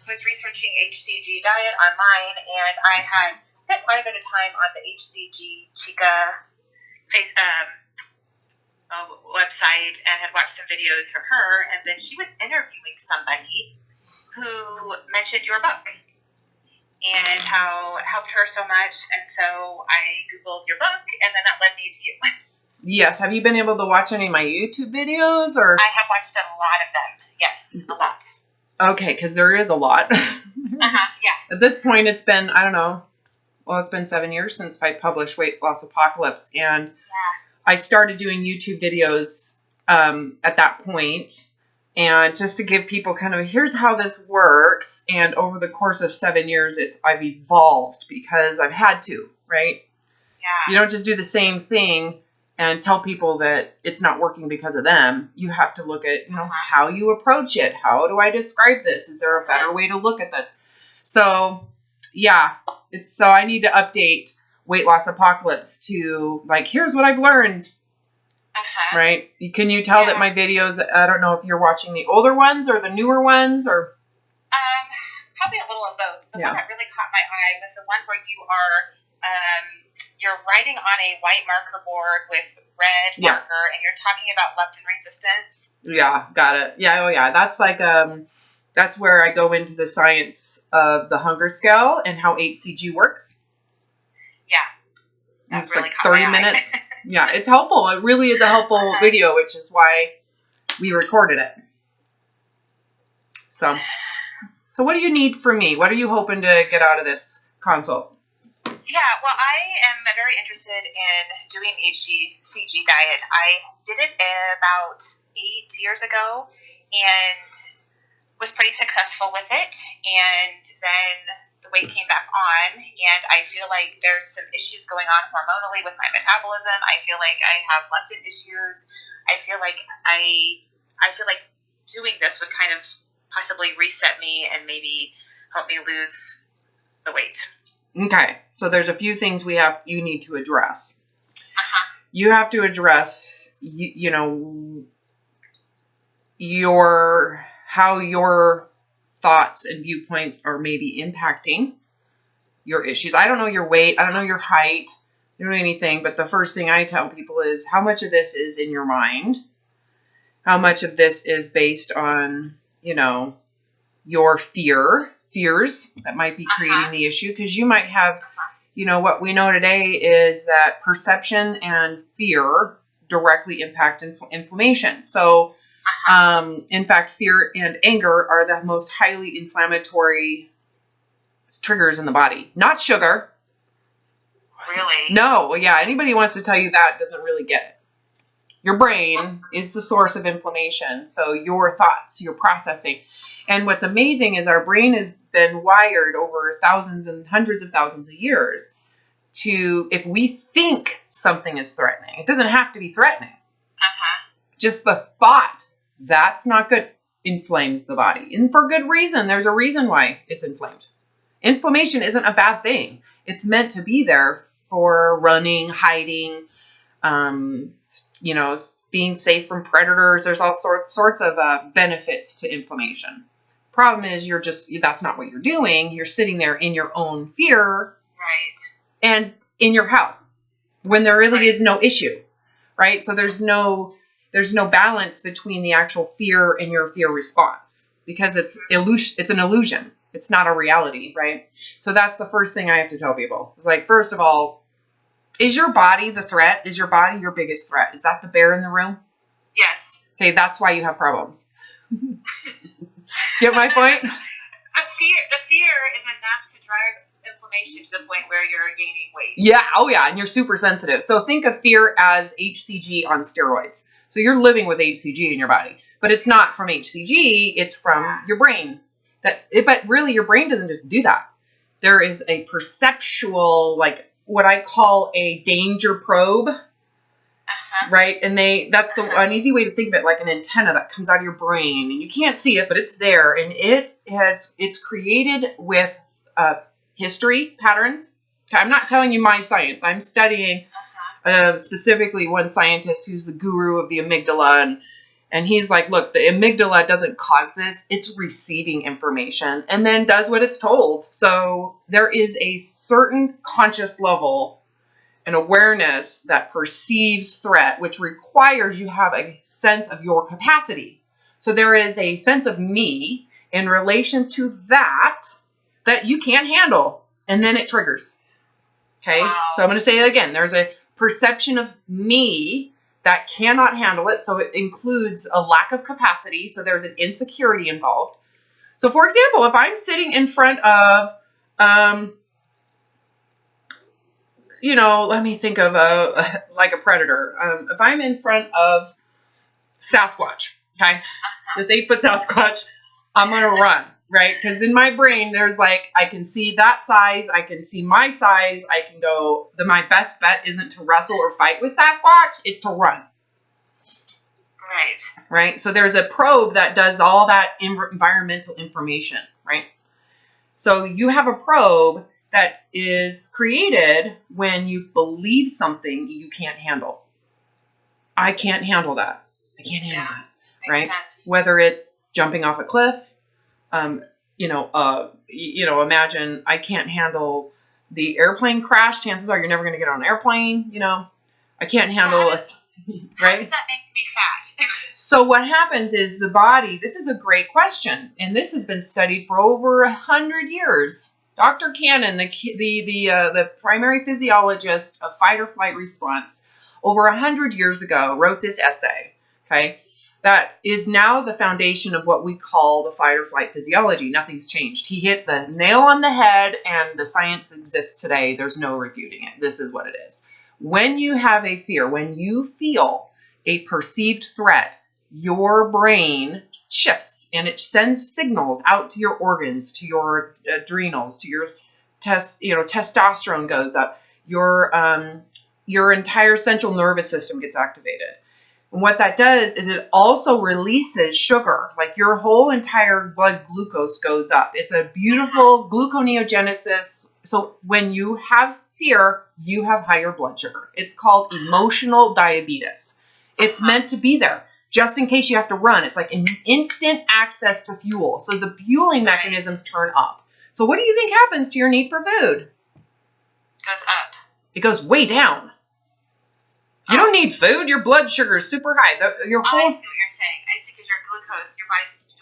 was researching HCG diet online, and I had spent quite a bit of time on the HCG Chica website and had watched some videos from her, and then she was interviewing somebody who mentioned your book and how it helped her so much, and so I Googled your book, and then that led me to you. Yes. Have you been able to watch any of my YouTube videos? Or I have watched a lot of them. Yes, a lot. Okay, because there is a lot. Yeah. At this point, it's been, I don't know, well, it's been 7 years since I published Weight Loss Apocalypse, and I started doing YouTube videos at that point, and just to give people kind of, here's how this works, and over the course of 7 years, I've evolved because I've had to, right? Yeah. You don't just do the same thing and tell people that it's not working because of them. You have to look at, how you approach it. How do I describe this? Is there a better way to look at this? So, yeah, so I need to update Weight Loss Apocalypse to, like, here's what I've learned. Right? Can you tell that my videos, I don't know if you're watching the older ones or the newer ones, or? Probably a little of both. The one that really caught my eye was the one where you are, you're writing on a white marker board with red marker, and you're talking about leptin resistance. Yeah, got it. Yeah, oh yeah. That's like, that's where I go into the science of the hunger scale and how HCG works. Yeah. It's really like 30 minutes. Yeah, it's helpful. It really is a helpful video, which is why we recorded it. So what do you need from me? What are you hoping to get out of this consult? Yeah, well, I am very interested in doing HCG diet. I did it about 8 years ago and was pretty successful with it. And then the weight came back on, and I feel like there's some issues going on hormonally with my metabolism. I feel like I have leptin issues. I feel like doing this would kind of possibly reset me and maybe help me lose the weight. Okay, so there's a few things you need to address. You have to address, how your thoughts and viewpoints are maybe impacting your issues. I don't know your weight. I don't know your height. I don't know anything. But the first thing I tell people is how much of this is in your mind? How much of this is based on, your fears that might be creating the issue? Because you might have, what we know today is that perception and fear directly impact inflammation. So, in fact, fear and anger are the most highly inflammatory triggers in the body. Not sugar. Really? No. Yeah. Anybody who wants to tell you that doesn't really get it. Your brain is the source of inflammation. So your thoughts, your processing. And what's amazing is our brain has been wired over thousands and hundreds of thousands of years to, if we think something is threatening, it doesn't have to be threatening. Just the thought, that's not good, inflames the body. And for good reason. There's a reason why it's inflamed. Inflammation isn't a bad thing. It's meant to be there for running, hiding, being safe from predators. There's all sorts of benefits to inflammation. Problem is, that's not what you're doing. You're sitting there in your own fear. Right. And in your house when there really is no issue. Right. So there's no balance between the actual fear and your fear response, because it's an illusion. It's not a reality. Right. So that's the first thing I have to tell people. It's like, first of all, is your body the threat? Is your body your biggest threat? Is that the bear in the room? Yes. Okay, that's why you have problems. Get my point? The fear is enough to drive inflammation to the point where you're gaining weight. Yeah. Oh, yeah. And you're super sensitive. So think of fear as HCG on steroids. So you're living with HCG in your body, but it's not from HCG. It's from your brain. But really, your brain doesn't just do that. There is a perceptual, like what I call a danger probe. Right. And that's an easy way to think of it, like an antenna that comes out of your brain, and you can't see it, but it's there. And it's created with history patterns. I'm not telling you my science. I'm studying specifically one scientist who's the guru of the amygdala, And he's like, look, the amygdala doesn't cause this. It's receiving information and then does what it's told. So there is a certain conscious level and awareness that perceives threat, which requires you have a sense of your capacity. So there is a sense of me in relation to that you can't handle. And then it triggers. Okay. Wow. So I'm going to say it again. There's a perception of me that cannot handle it. So it includes a lack of capacity. So there's an insecurity involved. So for example, if I'm sitting in front of, let me think of like a predator. If I'm in front of Sasquatch, okay, this 8-foot Sasquatch, I'm going to run, right? Because in my brain, there's like, I can see that size. I can see my size. I can go, my best bet isn't to wrestle or fight with Sasquatch. It's to run. Right. Right. So there's a probe that does all that environmental information, right? So you have a probe that is created when you believe something you can't handle. I can't handle that. I can't handle that. Right. Sense. Whether it's jumping off a cliff, imagine I can't handle the airplane crash. Chances are you're never going to get on an airplane. I can't handle right? How does that make me fat? So what happens is the body, this is a great question, and this has been studied for over 100 years. Dr. Cannon, the primary physiologist of fight or flight response, over 100 years ago, wrote this essay, okay, that is now the foundation of what we call the fight or flight physiology. Nothing's changed. He hit the nail on the head, and the science exists today. There's no refuting it. This is what it is. When you have a fear, when you feel a perceived threat, your brain shifts and it sends signals out to your organs, to your adrenals, to your testosterone goes up. Your entire central nervous system gets activated. And what that does is it also releases sugar, like your whole entire blood glucose goes up. It's a beautiful gluconeogenesis. So when you have fear, you have higher blood sugar. It's called emotional diabetes. It's meant to be there just in case you have to run. It's like an instant access to fuel. So the fueling mechanisms turn up. So what do you think happens to your need for food? Goes up. It goes way down. You don't need food. Your blood sugar is super high. I see what you're saying. I see because your body's doing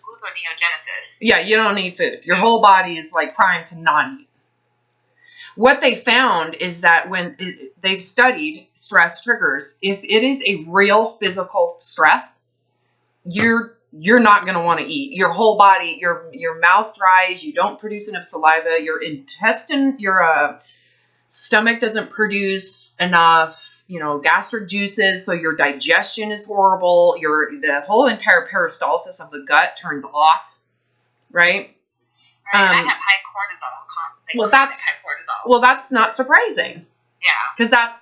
gluconeogenesis. Yeah, you don't need food. Your whole body is like primed to not eat. What they found is that when they've studied stress triggers, if it is a real physical stress, you're not going to want to eat. Your whole body, your mouth dries. You don't produce enough saliva. Your stomach doesn't produce enough, gastric juices. So your digestion is horrible. The whole entire peristalsis of the gut turns off. Right. I have high cortisol. That's not surprising. Yeah. Because that's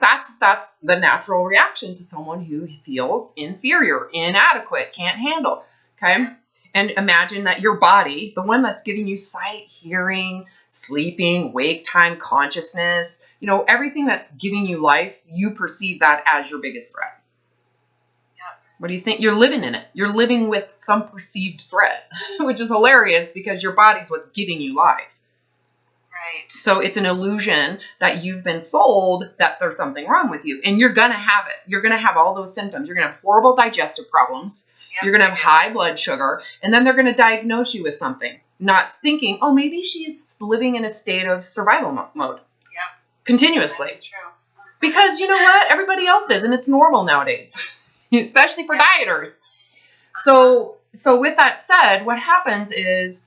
the natural reaction to someone who feels inferior, inadequate, can't handle. Okay. And imagine that your body, the one that's giving you sight, hearing, sleeping, wake time, consciousness, everything that's giving you life, you perceive that as your biggest threat. Yep. What do you think? You're living in it. You're living with some perceived threat, which is hilarious because your body's what's giving you life. Right. So it's an illusion that you've been sold that there's something wrong with you. And you're going to have it. You're going to have all those symptoms. You're going to have horrible digestive problems. Yep. You're going to have high blood sugar. And then they're going to diagnose you with something. Not thinking, oh, maybe she's living in a state of survival mode. Yep. Continuously. That's true. Because you know what? Everybody else is. And it's normal nowadays. Especially for dieters. So with that said, what happens is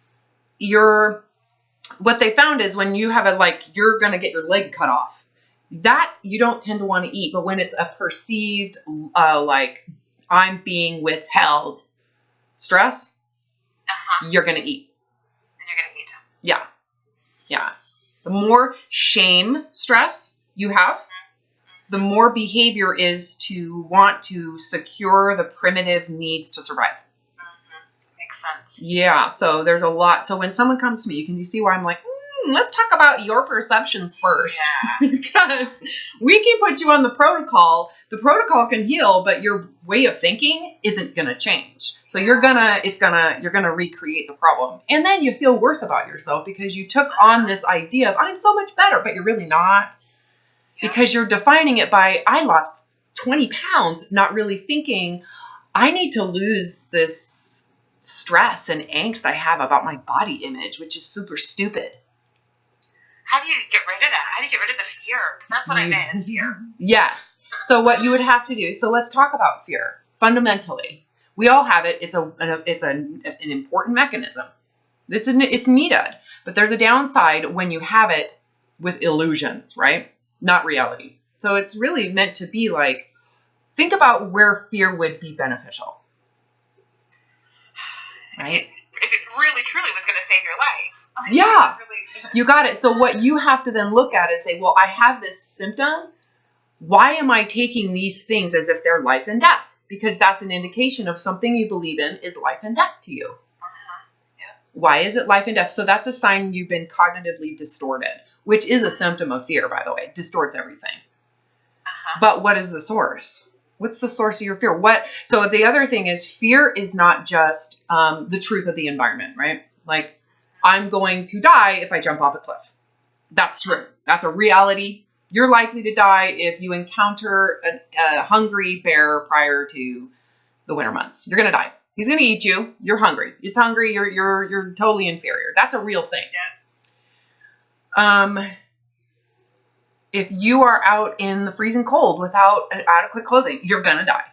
what they found is when you have you're going to get your leg cut off, that you don't tend to want to eat. But when it's a perceived, I'm being withheld stress, you're going to eat. And you're going to eat. Yeah. Yeah. The more shame stress you have, the more behavior is to want to secure the primitive needs to survive. Makes sense. Yeah, so there's a lot. So when someone comes to me, you see why I'm like, let's talk about your perceptions first. Yeah. Because we can put you on the protocol. The protocol can heal, but your way of thinking isn't going to change. So you're going to recreate the problem. And then you feel worse about yourself because you took on this idea of, I'm so much better, but you're really not. Yeah. Because you're defining it by, I lost 20 pounds, not really thinking, I need to lose this stress and angst I have about my body image, which is super stupid. How do you get rid of that? How do you get rid of the fear? That's what I meant, is fear. Yes. So what you would have to do, so let's talk about fear. Fundamentally, we all have it. It's an important mechanism. It's needed. But there's a downside when you have it with illusions, right? Not reality. So it's really meant to be like, think about where fear would be beneficial. Right? If it really, truly was going to save your life. Yeah. You got it. So what you have to then look at is say, well, I have this symptom. Why am I taking these things as if they're life and death? Because that's an indication of something you believe in is life and death to you. Yeah. Why is it life and death? So that's a sign you've been cognitively distorted, which is a symptom of fear, by the way. It distorts everything. But what is the source? What's the source of your fear? So the other thing is fear is not just the truth of the environment, right? Like, I'm going to die if I jump off a cliff. That's true. That's a reality. You're likely to die if you encounter a hungry bear prior to the winter months. You're going to die. He's going to eat you. You're hungry. It's hungry. You're totally inferior. That's a real thing. Yeah. If you are out in the freezing cold without adequate clothing, you're going to die.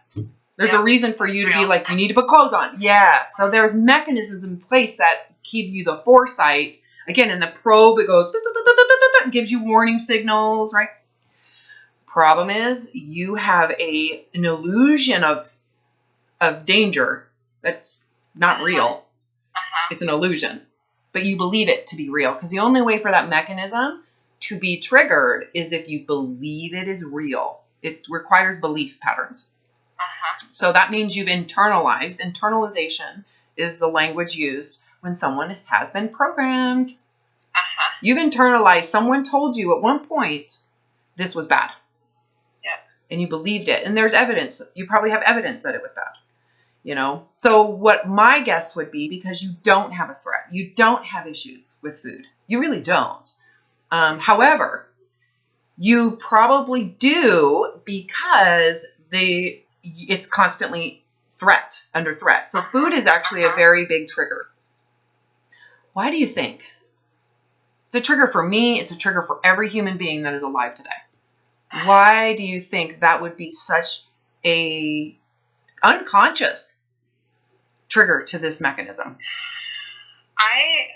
There's a reason for you to be like, you need to put clothes on. Yeah. So there's mechanisms in place that give you the foresight. Again, in the probe, it goes, gives you warning signals, right? Problem is, you have an illusion of danger that's not real. It's an illusion. But you believe it to be real. Because the only way for that mechanism to be triggered is if you believe it is real. It requires belief patterns. So that means you've internalized. Internalization is the language used when someone has been programmed. You've internalized. Someone told you at one point this was bad. Yeah. And you believed it. And there's evidence. You probably have evidence that it was bad. You know? So what my guess would be, because you don't have a threat, you don't have issues with food. You really don't. However, you probably do because it's constantly under threat. So food is actually a very big trigger. Why do you think? It's a trigger for me. It's a trigger for every human being that is alive today. Why do you think that would be such a unconscious trigger to this mechanism? I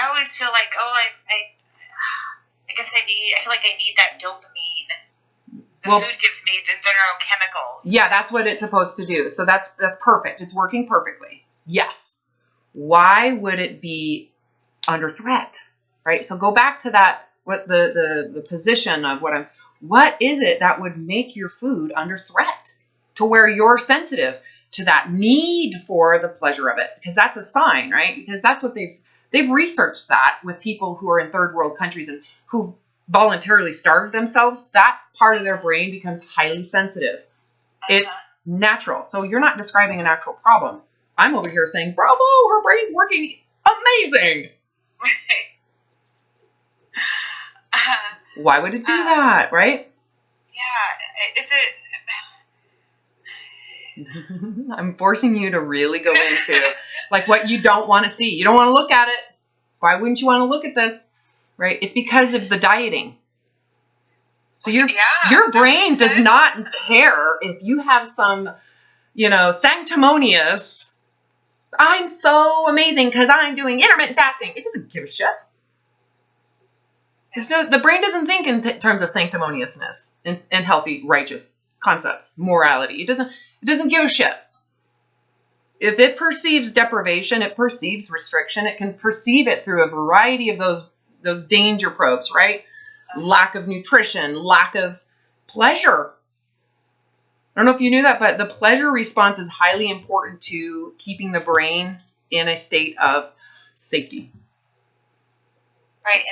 always feel like, I guess I feel like I need that dopamine. Food gives me the neurochemicals. Yeah, that's what it's supposed to do. So that's perfect. It's working perfectly. Yes. Why would it be under threat? Right? So go back to that, what the position of what is it that would make your food under threat to where you're sensitive to that need for the pleasure of it? Because that's a sign, right? Because that's what they've researched that with people who are in third world countries and who voluntarily starved themselves. That part of their brain becomes highly sensitive. It's natural. So you're not describing an actual problem. I'm over here saying, bravo, her brain's working amazing. Why would it do that, right? Yeah. Is it... I'm forcing you to really go into like what you don't want to see. You don't want to look at it. Why wouldn't you want to look at this? Right? It's because of the dieting. So your brain does not care if you have some, sanctimonious, I'm so amazing because I'm doing intermittent fasting. It doesn't give a shit. The brain doesn't think in terms of sanctimoniousness and healthy, righteous concepts, morality. It doesn't give a shit. If it perceives deprivation, it perceives restriction. It can perceive it through a variety of those danger probes, right? Lack of nutrition, lack of pleasure. I don't know if you knew that, but the pleasure response is highly important to keeping the brain in a state of safety. Right.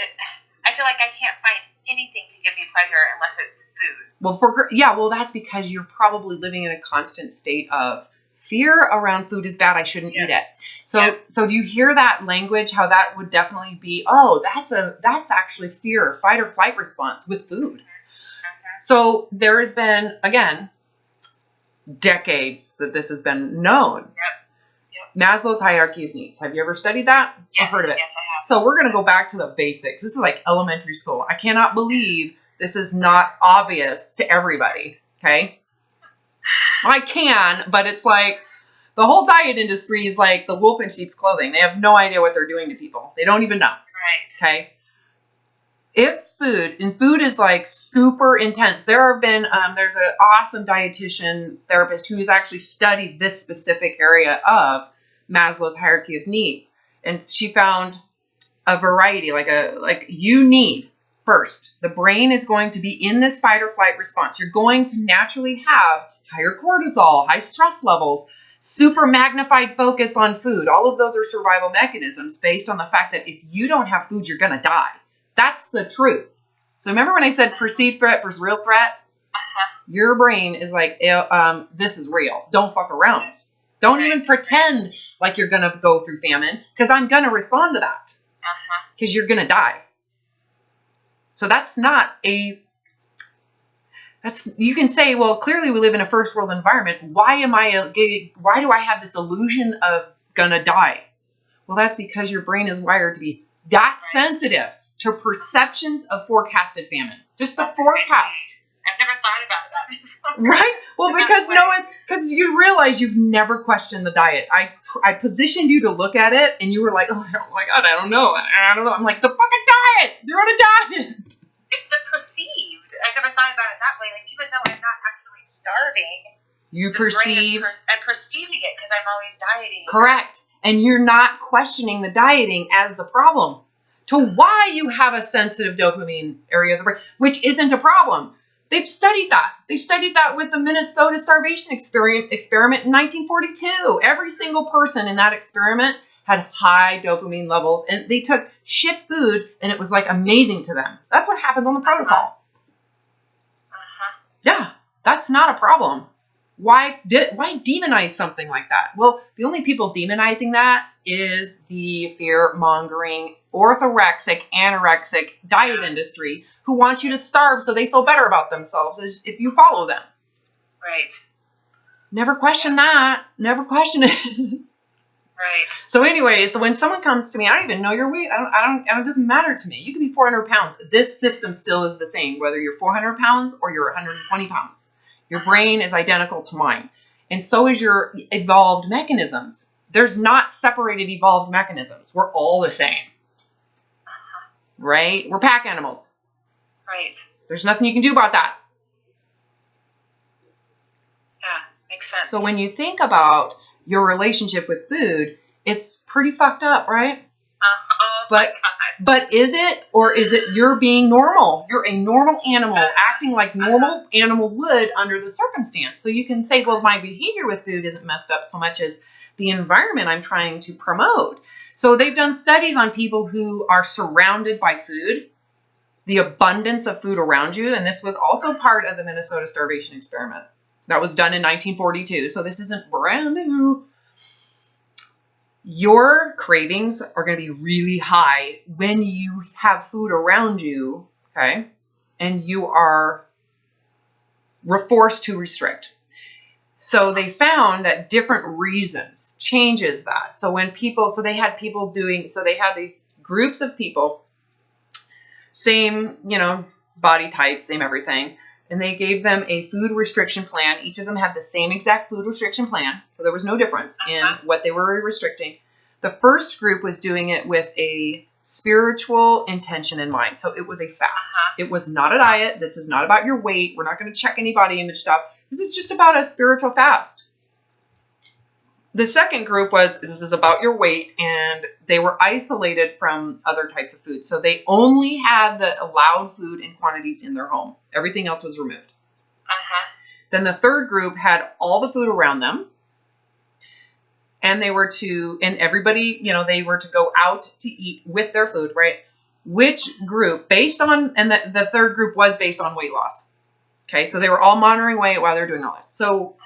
I feel like I can't find anything to give me pleasure unless it's food. Well, that's because you're probably living in a constant state of fear around food is bad. I shouldn't eat it. So do you hear that language? How that would definitely be, that's actually fear, fight or flight response with food. So there has been, again, decades that this has been known. Maslow's hierarchy of needs. Have you ever studied that? Yes, I've heard of it. Yes, I have. So we're going to go back to the basics. This is like elementary school. I cannot believe this is not obvious to everybody. Okay. I can, but it's like the whole diet industry is like the wolf in sheep's clothing. They have no idea what they're doing to people. They don't even know. Right. Okay. If food is like super intense. There have been, there's an awesome dietitian therapist who has actually studied this specific area of Maslow's hierarchy of needs. And she found a variety, like you need first, the brain is going to be in this fight or flight response. You're going to naturally have higher cortisol, high stress levels, super magnified focus on food. All of those are survival mechanisms based on the fact that if you don't have food, you're going to die. That's the truth. So remember when I said perceived threat versus real threat? Your brain is like, this is real. Don't fuck around. Don't even pretend like you're going to go through famine because I'm going to respond to that because you're going to die. So you can say, well, clearly we live in a first world environment. Why do I have this illusion of gonna die? Well, that's because your brain is wired to be that sensitive to perceptions of forecasted famine. Just the forecast. I've never thought about that before. Right? Well, because you realize you've never questioned the diet. I positioned you to look at it and you were like, oh my God, I don't know. I'm like, the fucking diet. They're on a diet. It's the perceived. I never thought about it that way. Like, even though I'm not actually starving, I'm perceiving it because I'm always dieting. Correct. And you're not questioning the dieting as the problem to why you have a sensitive dopamine area of the brain, which isn't a problem. They've studied that. They studied that with the Minnesota starvation experiment in 1942. Every single person in that experiment had high dopamine levels, and they took shit food, and it was like amazing to them. That's what happens on the protocol. Yeah, that's not a problem. Why demonize something like that? Well, the only people demonizing that is the fear-mongering, orthorexic, anorexic diet industry who wants you to starve so they feel better about themselves if you follow them. Right. Never question that. Never question it. Right. So anyway, when someone comes to me, I don't even know your weight. It doesn't matter to me. You could be 400 pounds. This system still is the same, whether you're 400 pounds or you're 120 pounds. Your brain is identical to mine. And so is your evolved mechanisms. There's not separated evolved mechanisms. We're all the same. Right? We're pack animals. Right. There's nothing you can do about that. Yeah, makes sense. So when you think about your relationship with food, it's pretty fucked up, right? But is it, or is it you're being normal? You're a normal animal acting like normal animals would under the circumstance. So you can say, well, my behavior with food isn't messed up so much as the environment I'm trying to promote. So they've done studies on people who are surrounded by food, the abundance of food around you. And this was also part of the Minnesota starvation experiment. That was done in 1942. So this isn't brand new. Your cravings are going to be really high when you have food around you, okay? And you are forced to restrict. So they found that different reasons changes that. So they had these groups of people, same, body types, same everything. And they gave them a food restriction plan. Each of them had the same exact food restriction plan. So there was no difference in what they were restricting. The first group was doing it with a spiritual intention in mind. So it was a fast. It was not a diet. This is not about your weight. We're not going to check any body image stuff. This is just about a spiritual fast. The second group this is about your weight, and they were isolated from other types of food. So they only had the allowed food in quantities in their home. Everything else was removed. Then the third group had all the food around them. And they were to go out to eat with their food, right? which group, based on, and the third group was based on weight loss. Okay, so they were all monitoring weight while they're doing all this. So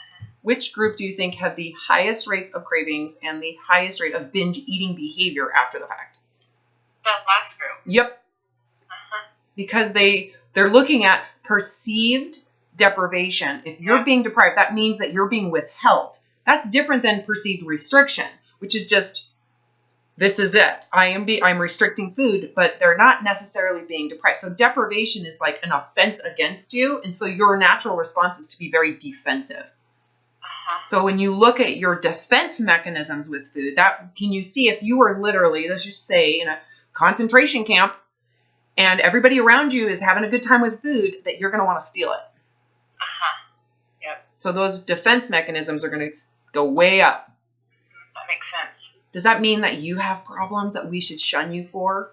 which group do you think had the highest rates of cravings and the highest rate of binge eating behavior after the fact? The last group. Yep. Because they're looking at perceived deprivation. If you're being deprived, that means that you're being withheld. That's different than perceived restriction, which is just, this is it. I'm restricting food, but they're not necessarily being deprived. So deprivation is like an offense against you. And so your natural response is to be very defensive. So when you look at your defense mechanisms with food, can you see if you were literally, let's just say, in a concentration camp and everybody around you is having a good time with food, that you're going to want to steal it. Yep. So those defense mechanisms are going to go way up. That makes sense. Does that mean that you have problems that we should shun you for?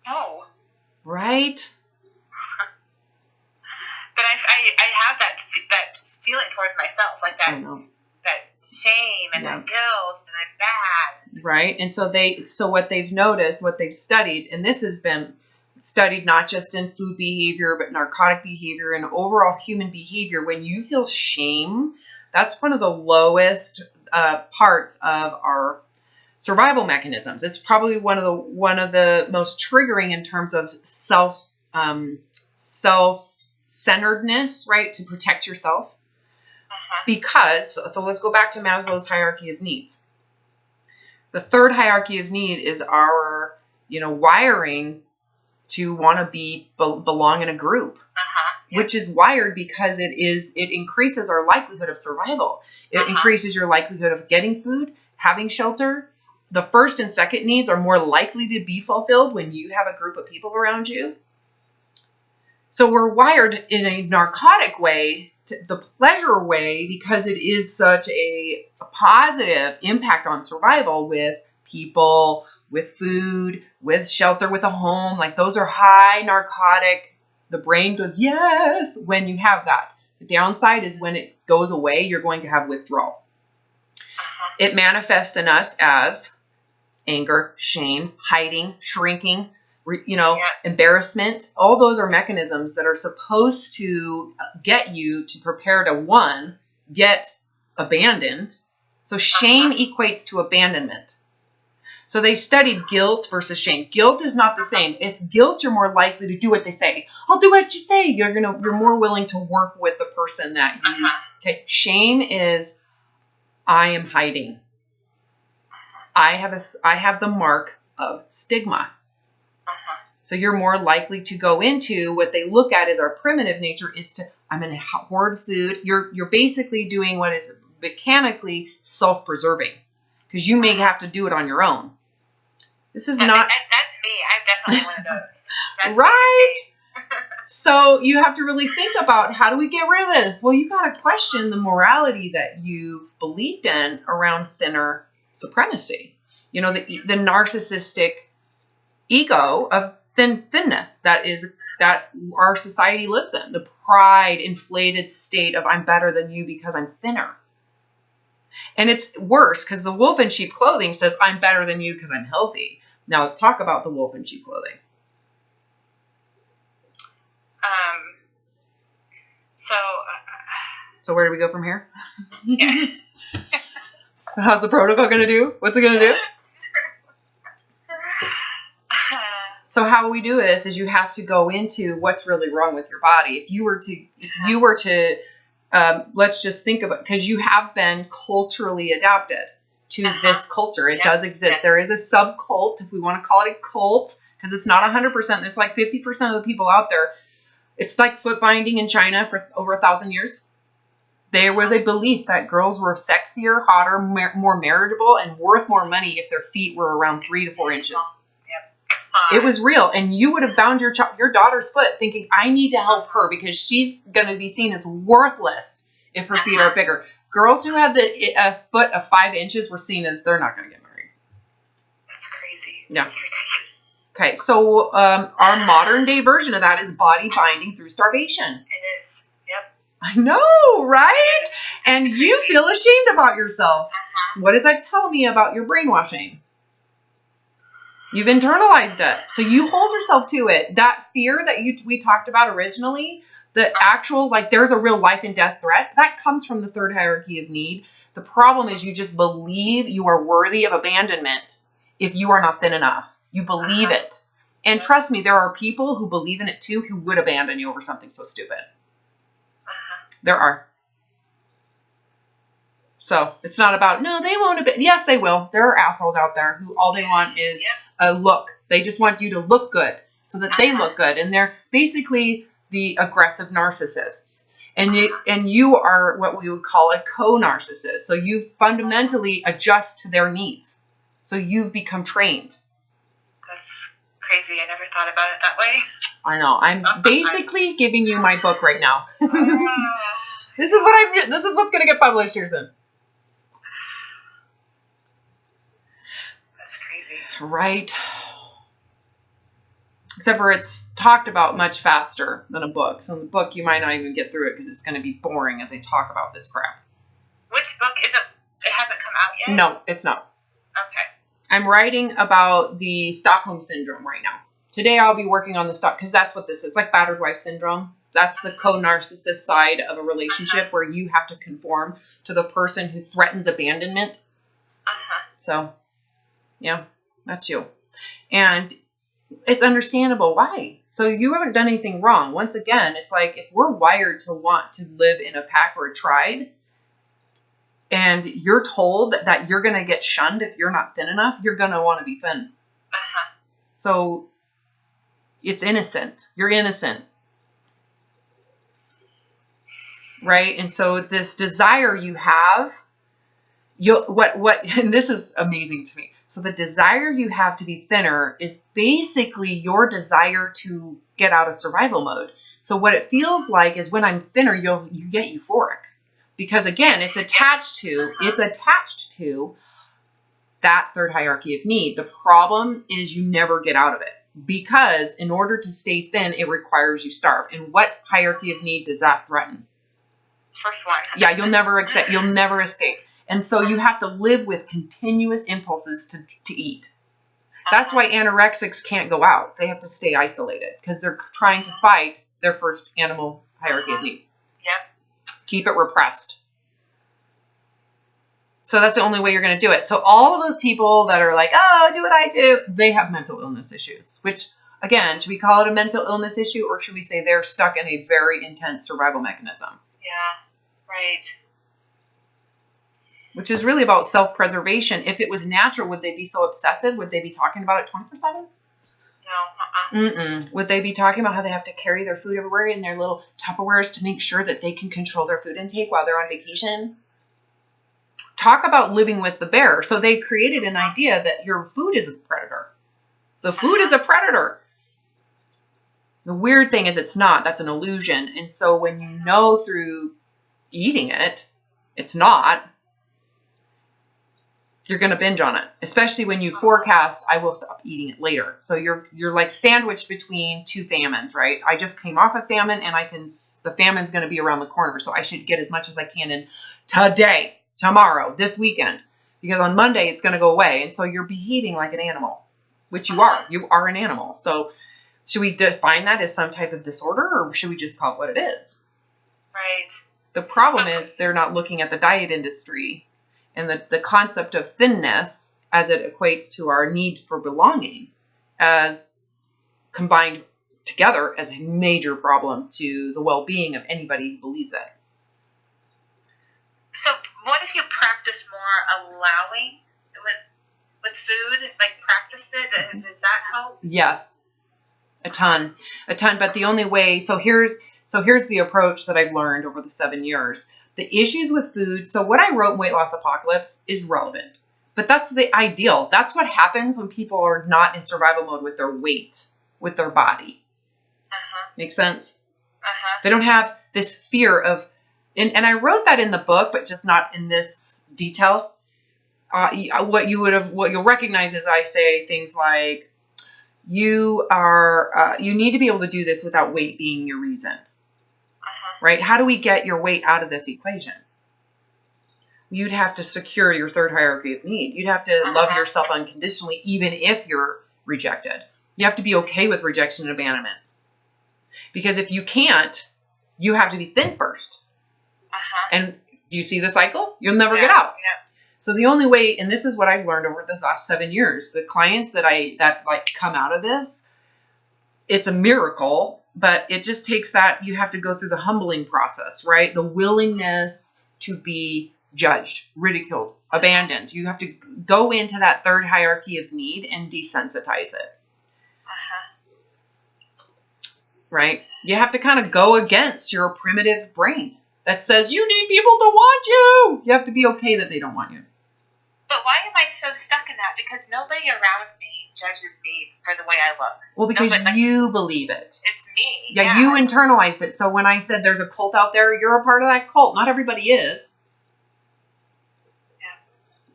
No. Right? But I have that feeling towards myself, like that shame and that guilt, and I'm bad. Right. And so what they've noticed, what they've studied, and this has been studied not just in food behavior, but narcotic behavior and overall human behavior. When you feel shame, that's one of the lowest parts of our survival mechanisms. It's probably one of the most triggering in terms of self-centeredness, right? To protect yourself. Because, so let's go back to Maslow's hierarchy of needs. The third hierarchy of need is our, wiring to want to belong in a group, which is wired because it increases our likelihood of survival. It increases your likelihood of getting food, having shelter. The first and second needs are more likely to be fulfilled when you have a group of people around you. So we're wired in a narcotic way, the pleasure way, because it is such a positive impact on survival with people, with food, with shelter, with a home. Like those are high narcotic. The brain goes, yes, when you have that. The downside is when it goes away, you're going to have withdrawal. It manifests in us as anger, shame, hiding, shrinking, embarrassment. All those are mechanisms that are supposed to get you to prepare to, one, get abandoned. So shame equates to abandonment. So they studied guilt versus shame. Guilt is not the same. If guilt, you're more likely to do what they say. I'll do what you say. You're more willing to work with the person that you. Okay. Shame is, I am hiding. I have the mark of stigma. So you're more likely to go into what they look at as our primitive nature is to, I'm going to hoard food. You're basically doing what is mechanically self-preserving because you may have to do it on your own. This is not. That's me. I'm definitely one of those. That's right. So you have to really think about, how do we get rid of this? Well, you got to question the morality that you've believed in around thinner supremacy. The narcissistic ego of thinness that our society lives in. The pride, inflated state of I'm better than you because I'm thinner. And it's worse because the wolf in sheep clothing says I'm better than you because I'm healthy. Now talk about the wolf in sheep clothing. So where do we go from here? Yeah. So how's the protocol going to do? What's it going to do? So how we do this is you have to go into what's really wrong with your body. If you were to, let's just think about, because you have been culturally adapted to this culture. It does exist. Yes. There is a subcult, if we want to call it a cult, because it's not 100%. It's like 50% of the people out there. It's like foot binding in China for over 1,000 years. There was a belief that girls were sexier, hotter, more marriageable, and worth more money if their feet were around 3 to 4 inches. It was real. And you would have bound your daughter's foot thinking, I need to help her because she's going to be seen as worthless if her feet are bigger. Girls who had a foot of 5 inches were seen as they're not going to get married. That's crazy. Yeah. That's ridiculous. Okay. So our modern day version of that is body binding through starvation. It is. Yep. I know, right? And you feel ashamed about yourself. What does that tell me about your brainwashing? You've internalized it. So you hold yourself to it. That fear that we talked about originally, the actual, like, there's a real life and death threat, that comes from the third hierarchy of need. The problem is you just believe you are worthy of abandonment if you are not thin enough. You believe it. And trust me, there are people who believe in it too who would abandon you over something so stupid. There are. So it's not about, no, they won't abandon. Yes, they will. There are assholes out there who all they want is a look. They just want you to look good so that they look good. And they're basically the aggressive narcissists. And you are what we would call a co-narcissist. So you fundamentally adjust to their needs. So you've become trained. That's crazy. I never thought about it that way. I know. I'm basically giving you my book right now. This is what's going to get published here soon. That's crazy. Right. Except for it's talked about much faster than a book. So in the book, you might not even get through it because it's going to be boring as I talk about this crap. Which book is it? It hasn't come out yet? No, it's not. Okay. I'm writing about the Stockholm Syndrome right now. Today I'll be working on the because that's what this is, like battered wife syndrome. That's the co-narcissist side of a relationship where you have to conform to the person who threatens abandonment. So, yeah, that's you. And it's understandable why. So you haven't done anything wrong. Once again, it's like if we're wired to want to live in a pack or a tribe, and you're told that you're going to get shunned if you're not thin enough, you're going to want to be thin. So it's innocent. You're innocent. Right? And so this desire you have, and this is amazing to me. So the desire you have to be thinner is basically your desire to get out of survival mode. So what it feels like is when I'm thinner, you get euphoric. Because again, it's attached to that third hierarchy of need. The problem is you never get out of it. Because in order to stay thin, it requires you starve. And what hierarchy of need does that threaten? First one. Yeah, you'll never escape. And so you have to live with continuous impulses to eat. That's why anorexics can't go out. They have to stay isolated because they're trying to fight their first animal hierarchy of need. Yep. Keep it repressed. So that's the only way you're going to do it. So all of those people that are like, oh, do what I do, they have mental illness issues, which, again, should we call it a mental illness issue or should we say they're stuck in a very intense survival mechanism? Yeah, right. Which is really about self-preservation. If it was natural, would they be so obsessive? Would they be talking about it 24/7? No. Would they be talking about how they have to carry their food everywhere in their little Tupperwares to make sure that they can control their food intake while they're on vacation? Talk about living with the bear. So they created an idea that your food is a predator. The food is a predator. The weird thing is it's not. That's an illusion. And so when you know through eating it, it's not, you're going to binge on it, especially when you forecast, I will stop eating it later. So you're like sandwiched between two famines, right? I just came off a famine and the famine's going to be around the corner. So I should get as much as I can in today, tomorrow, this weekend, because on Monday it's going to go away. And so you're behaving like an animal, which you are. You are an animal. So should we define that as some type of disorder or should we just call it what it is? Right. The problem is they're not looking at the diet industry and the concept of thinness as it equates to our need for belonging as combined together as a major problem to the well-being of anybody who believes it. So what if you practice more allowing with food, like practice it? Does that help? Yes, a ton. But the only way, so here's the approach that I've learned over the 7 years. The issues with food, so what I wrote in Weight Loss Apocalypse is relevant, but that's the ideal. That's what happens when people are not in survival mode with their weight, with their body. Make sense? They don't have this fear of, and I wrote that in the book, but just not in this detail. What you'll recognize is I say things like, you need to be able to do this without weight being your reason. Right? How do we get your weight out of this equation? You'd have to secure your third hierarchy of need. You'd have to love yourself unconditionally, even if you're rejected. You have to be okay with rejection and abandonment. Because if you can't, you have to be thin first. And do you see the cycle? You'll never get out. So the only way, and this is what I've learned over the last 7 years, the clients that like come out of this, it's a miracle, but it just takes that, you have to go through the humbling process, right? The willingness to be judged, ridiculed, abandoned. You have to go into that third hierarchy of need and desensitize it. Right? You have to kind of go against your primitive brain that says you need people to want you. You have to be okay that they don't want you. But why am I so stuck in that? Because nobody around me judges me for the way I look. Well, because you believe it. It's me. Yeah, you internalized it. So when I said there's a cult out there, you're a part of that cult. Not everybody is.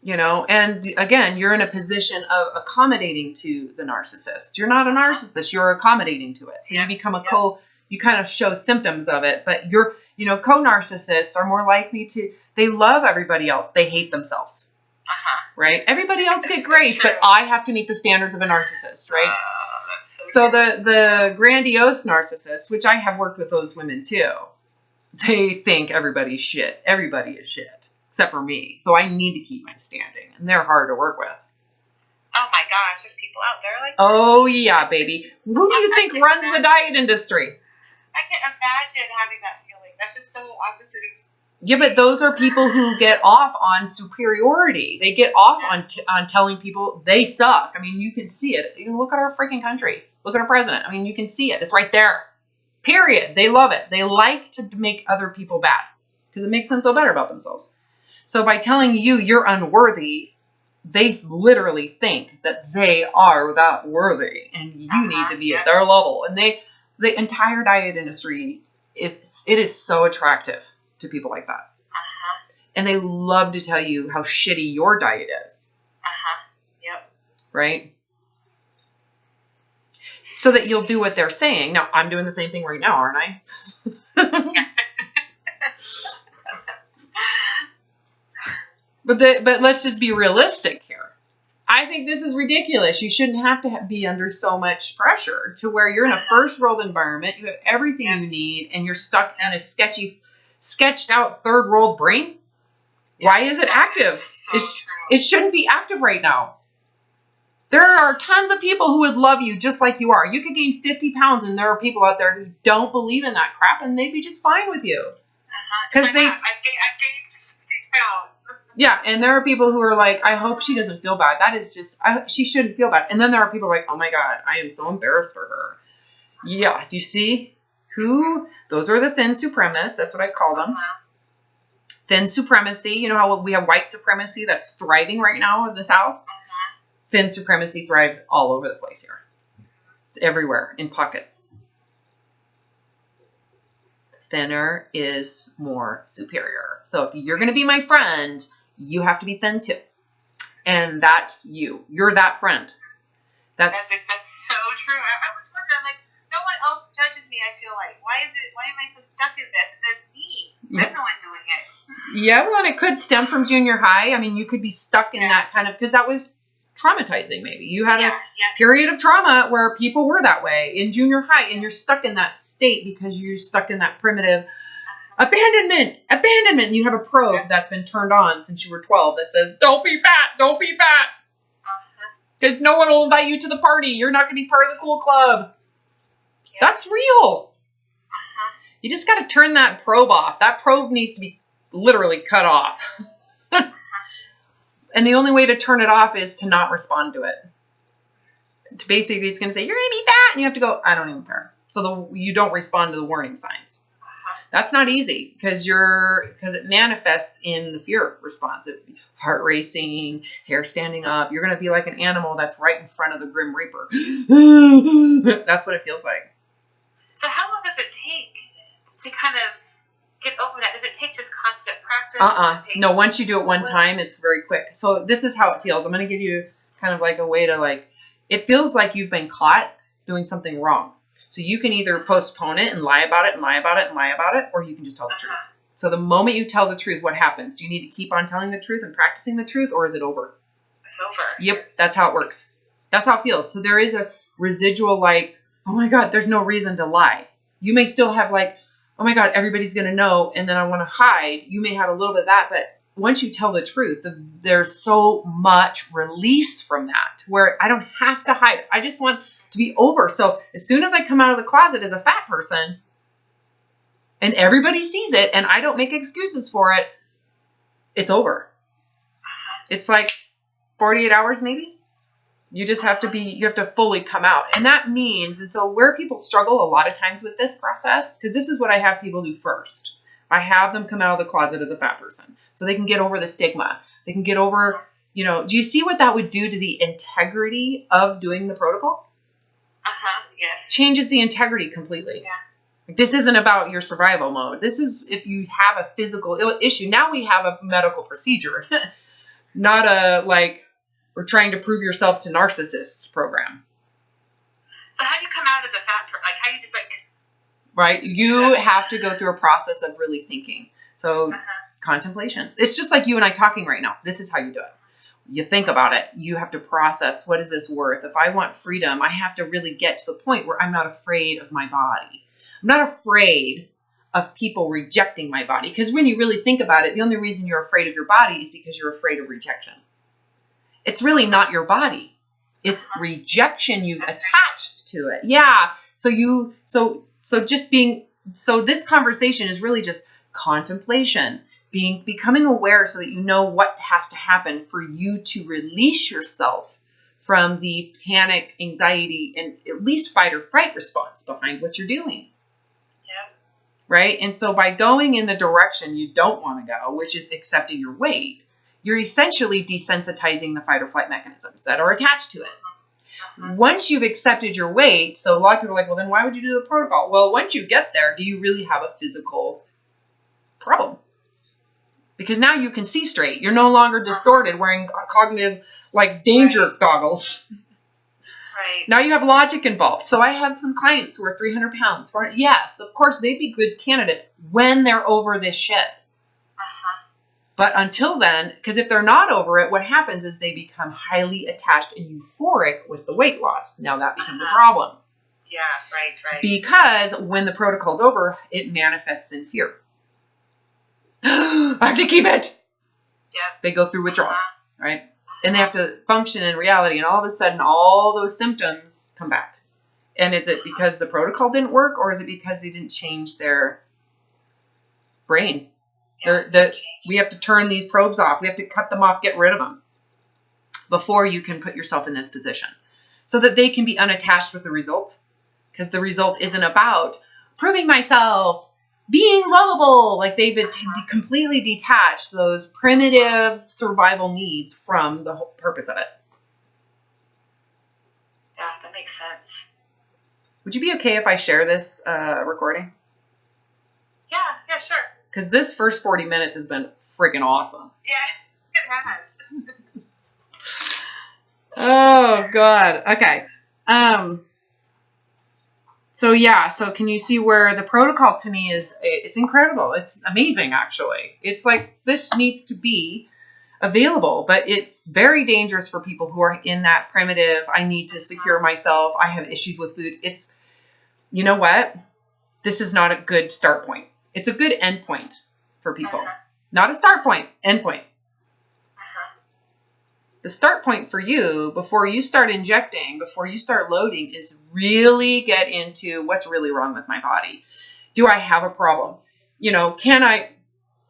You know, and again, you're in a position of accommodating to the narcissist. You're not a narcissist. You're accommodating to it. So you become you kind of show symptoms of it, but co-narcissists are more likely they love everybody else. They hate themselves. Right? Everybody else get grace, but I have to meet the standards of a narcissist, right? So the grandiose narcissist, which I have worked with those women too, they think everybody's shit. Everybody is shit, except for me. So I need to keep my standing, and they're hard to work with. Oh my gosh, there's people out there like that. Oh yeah, baby. Who do you think runs the diet industry? I can't imagine having that feeling. That's just so opposite of... Yeah, but those are people who get off on superiority. They get off on telling people they suck. I mean, you can see it. You look at our freaking country. Look at our president. I mean, you can see it. It's right there. Period. They love it. They like to make other people bad because it makes them feel better about themselves. So by telling you you're unworthy, they literally think that they are that worthy and you need to be at their level. And the entire diet industry is so attractive to people like that. And they love to tell you how shitty your diet is. Yep. Right? So that you'll do what they're saying. Now, I'm doing the same thing right now, aren't I? But let's just be realistic here. I think this is ridiculous. You shouldn't have to be under so much pressure to where you're in a first world environment. You have everything you need, and you're stuck in a sketched out third world brain. Why is it active? It shouldn't be active right now. There are tons of people who would love you just like you are. You could gain 50 pounds, and there are people out there who don't believe in that crap, and they'd be just fine with you. Because I've gained 50 pounds. Yeah, and there are people who are like, I hope she doesn't feel bad. That is just, she shouldn't feel bad. And then there are people like, oh my God, I am so embarrassed for her. Yeah, do you see who? Those are the thin supremacists. That's what I call them. Thin supremacy. You know how we have white supremacy that's thriving right now in the South? Thin supremacy thrives all over the place here. It's everywhere, in pockets. Thinner is more superior. So if you're going to be my friend, you have to be thin too. And that's you. You're that friend. That's so true. I was wondering, like, no one else judges me, I feel like. Why am I so stuck in this? And it's me. Everyone doing it. Yeah, well, and it could stem from junior high. I mean, you could be stuck in that kind of, because that was traumatizing maybe. You had a period of trauma where people were that way in junior high, and you're stuck in that state because you're stuck in that primitive abandonment. You have a probe that's been turned on since you were 12 that says, don't be fat. Because no one will invite you to the party. You're not going to be part of the cool club. That's real. You just got to turn that probe off. That probe needs to be literally cut off. And the only way to turn it off is to not respond to it. Basically, it's going to say, you're going to be fat. And you have to go, I don't even care. So you don't respond to the warning signs. That's not easy because it manifests in the fear response. Heart racing, hair standing up. You're going to be like an animal that's right in front of the Grim Reaper. That's what it feels like. So how long does it take to kind of get over that? Does it take just constant practice? No, once you do it one time, it's very quick. So this is how it feels. I'm going to give you kind of like a way to it feels like you've been caught doing something wrong. So you can either postpone it and lie about it, or you can just tell the truth. So the moment you tell the truth, what happens? Do you need to keep on telling the truth and practicing the truth, or is it over? It's over. Yep, that's how it works. That's how it feels. So there is a residual like, oh my God, there's no reason to lie. You may still have like, oh my God, everybody's going to know. And then I want to hide. You may have a little bit of that, but once you tell the truth, there's so much release from that where I don't have to hide. I just want to be over. So as soon as I come out of the closet as a fat person and everybody sees it and I don't make excuses for it, it's over. It's like 48 hours maybe. You just have to you have to fully come out. And that means, and so where people struggle a lot of times with this process, because this is what I have people do first. I have them come out of the closet as a fat person so they can get over the stigma. They can get over, do you see what that would do to the integrity of doing the protocol? Yes. Changes the integrity completely. Yeah. This isn't about your survival mode. This is if you have a physical issue. Now we have a medical procedure, not a we're trying to prove yourself to narcissists program. So how do you come out as a fat person? Like how you just right? You have to go through a process of really thinking. So contemplation. It's just like you and I talking right now. This is how you do it. You think about it. You have to process, what is this worth? If I want freedom, I have to really get to the point where I'm not afraid of my body. I'm not afraid of people rejecting my body. Because when you really think about it, the only reason you're afraid of your body is because you're afraid of rejection. It's really not your body. It's rejection you've attached to it. Yeah. So this conversation is really just contemplation, becoming aware so that you know what has to happen for you to release yourself from the panic, anxiety, and at least fight or flight response behind what you're doing. Yeah. Right? And so by going in the direction you don't want to go, which is accepting your weight, you're essentially desensitizing the fight or flight mechanisms that are attached to it. Once you've accepted your weight, so a lot of people are like, well, then why would you do the protocol? Well, once you get there, do you really have a physical problem? Because now you can see straight. You're no longer distorted wearing cognitive, danger goggles. Right. Now you have logic involved. So I have some clients who are 300 pounds. Yes, of course, they'd be good candidates when they're over this shit. But until then, because if they're not over it, what happens is they become highly attached and euphoric with the weight loss. Now that becomes a problem. Yeah, right. Because when the protocol's over, it manifests in fear. I have to keep it. Yeah. They go through withdrawals, right? And they have to function in reality. And all of a sudden, all those symptoms come back. And is it because the protocol didn't work, or is it because they didn't change their brain? We have to turn these probes off. We have to cut them off, get rid of them before you can put yourself in this position so that they can be unattached with the result. Because the result isn't about proving myself, being lovable. They've completely detached those primitive survival needs from the whole purpose of it. Yeah, that makes sense. Would you be okay if I share this recording? Yeah, sure. Because this first 40 minutes has been freaking awesome. Yeah, it has. Oh, God. Okay. So can you see where the protocol to me it's incredible. It's amazing, actually. It's like this needs to be available, but it's very dangerous for people who are in that primitive, I need to secure myself, I have issues with food. You know what? This is not a good start point. It's a good end point for people. Not a start point, end point. The start point for you before you start injecting, before you start loading, is really get into what's really wrong with my body. Do I have a problem?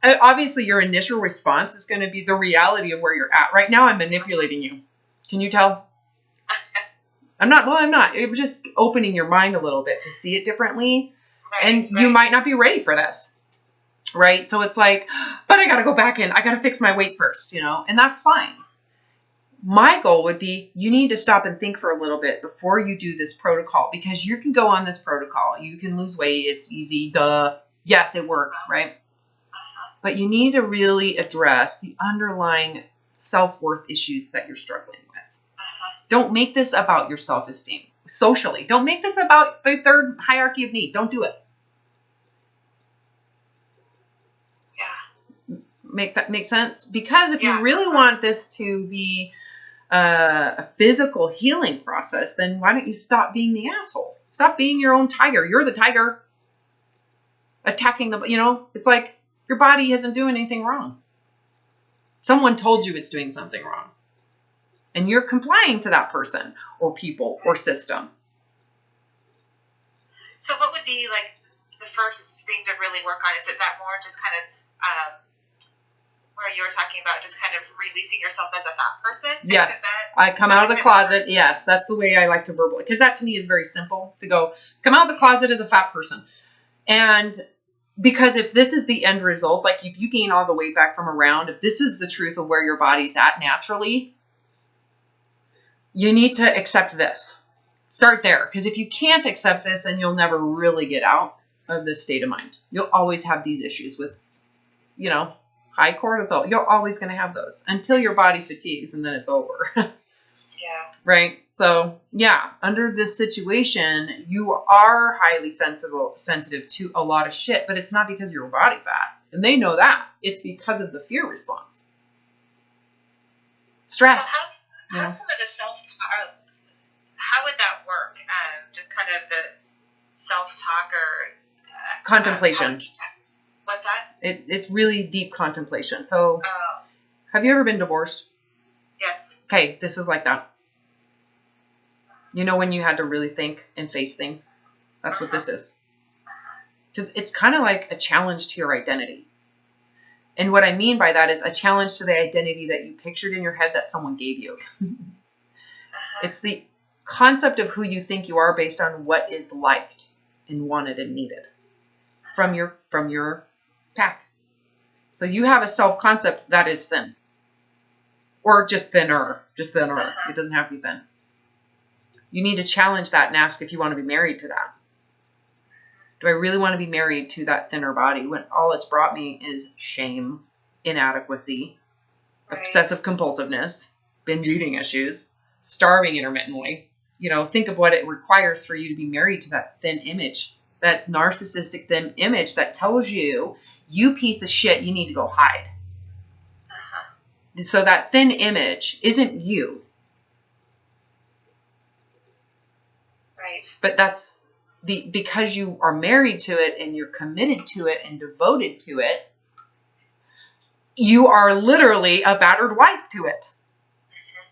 Obviously your initial response is going to be the reality of where you're at. Right now I'm manipulating you. Can you tell? I'm not. I'm just opening your mind a little bit to see it differently. And you might not be ready for this, right? So it's like, but I got to go back in. I got to fix my weight first, and that's fine. My goal would be you need to stop and think for a little bit before you do this protocol, because you can go on this protocol. You can lose weight. It's easy. Duh. Yes, it works, right? But you need to really address the underlying self-worth issues that you're struggling with. Don't make this about your self-esteem. Socially, don't make this about the third hierarchy of need. Don't do it. Make sense? Because if you really want this to be a physical healing process, then why don't you stop being the asshole? Stop being your own tiger. You're the tiger attacking it's like your body isn't doing anything wrong. Someone told you it's doing something wrong. And you're complying to that person or people or system. So what would be like the first thing to really work on? Is it that more just kind of where you were talking about just kind of releasing yourself as a fat person? Yes. I come out of the closet. Yes. That's the way I like to verbalize. Because that to me is very simple to go, come out of the closet as a fat person. And because if this is the end result, like if you gain all the weight back from around, if this is the truth of where your body's at naturally, you need to accept this. Start there. Because if you can't accept this, then you'll never really get out of this state of mind. You'll always have these issues with, high cortisol. You're always going to have those until your body fatigues and then it's over. Yeah. Right? So, yeah, under this situation, you are highly sensitive to a lot of shit, but it's not because of your body fat. And they know that. It's because of the fear response. Stress. So how's some of the self-talk, how would that work? Just kind of the self-talk or... contemplation. What's that? It's really deep contemplation. So, have you ever been divorced? Yes. Okay, this is like that. You know when you had to really think and face things? That's what this is. Because it's kind of like a challenge to your identity. And what I mean by that is a challenge to the identity that you pictured in your head that someone gave you. It's the concept of who you think you are based on what is liked and wanted and needed from your pack. So you have a self-concept that is thin. Or just thinner. Just thinner. It doesn't have to be thin. You need to challenge that and ask if you want to be married to that. Do I really want to be married to that thinner body when all it's brought me is shame, inadequacy, obsessive compulsiveness, binge eating issues, starving intermittently? Think of what it requires for you to be married to that thin image, that narcissistic thin image that tells you, you piece of shit, you need to go hide. So that thin image isn't you. Right. But that's because you are married to it and you're committed to it and devoted to it, you are literally a battered wife to it.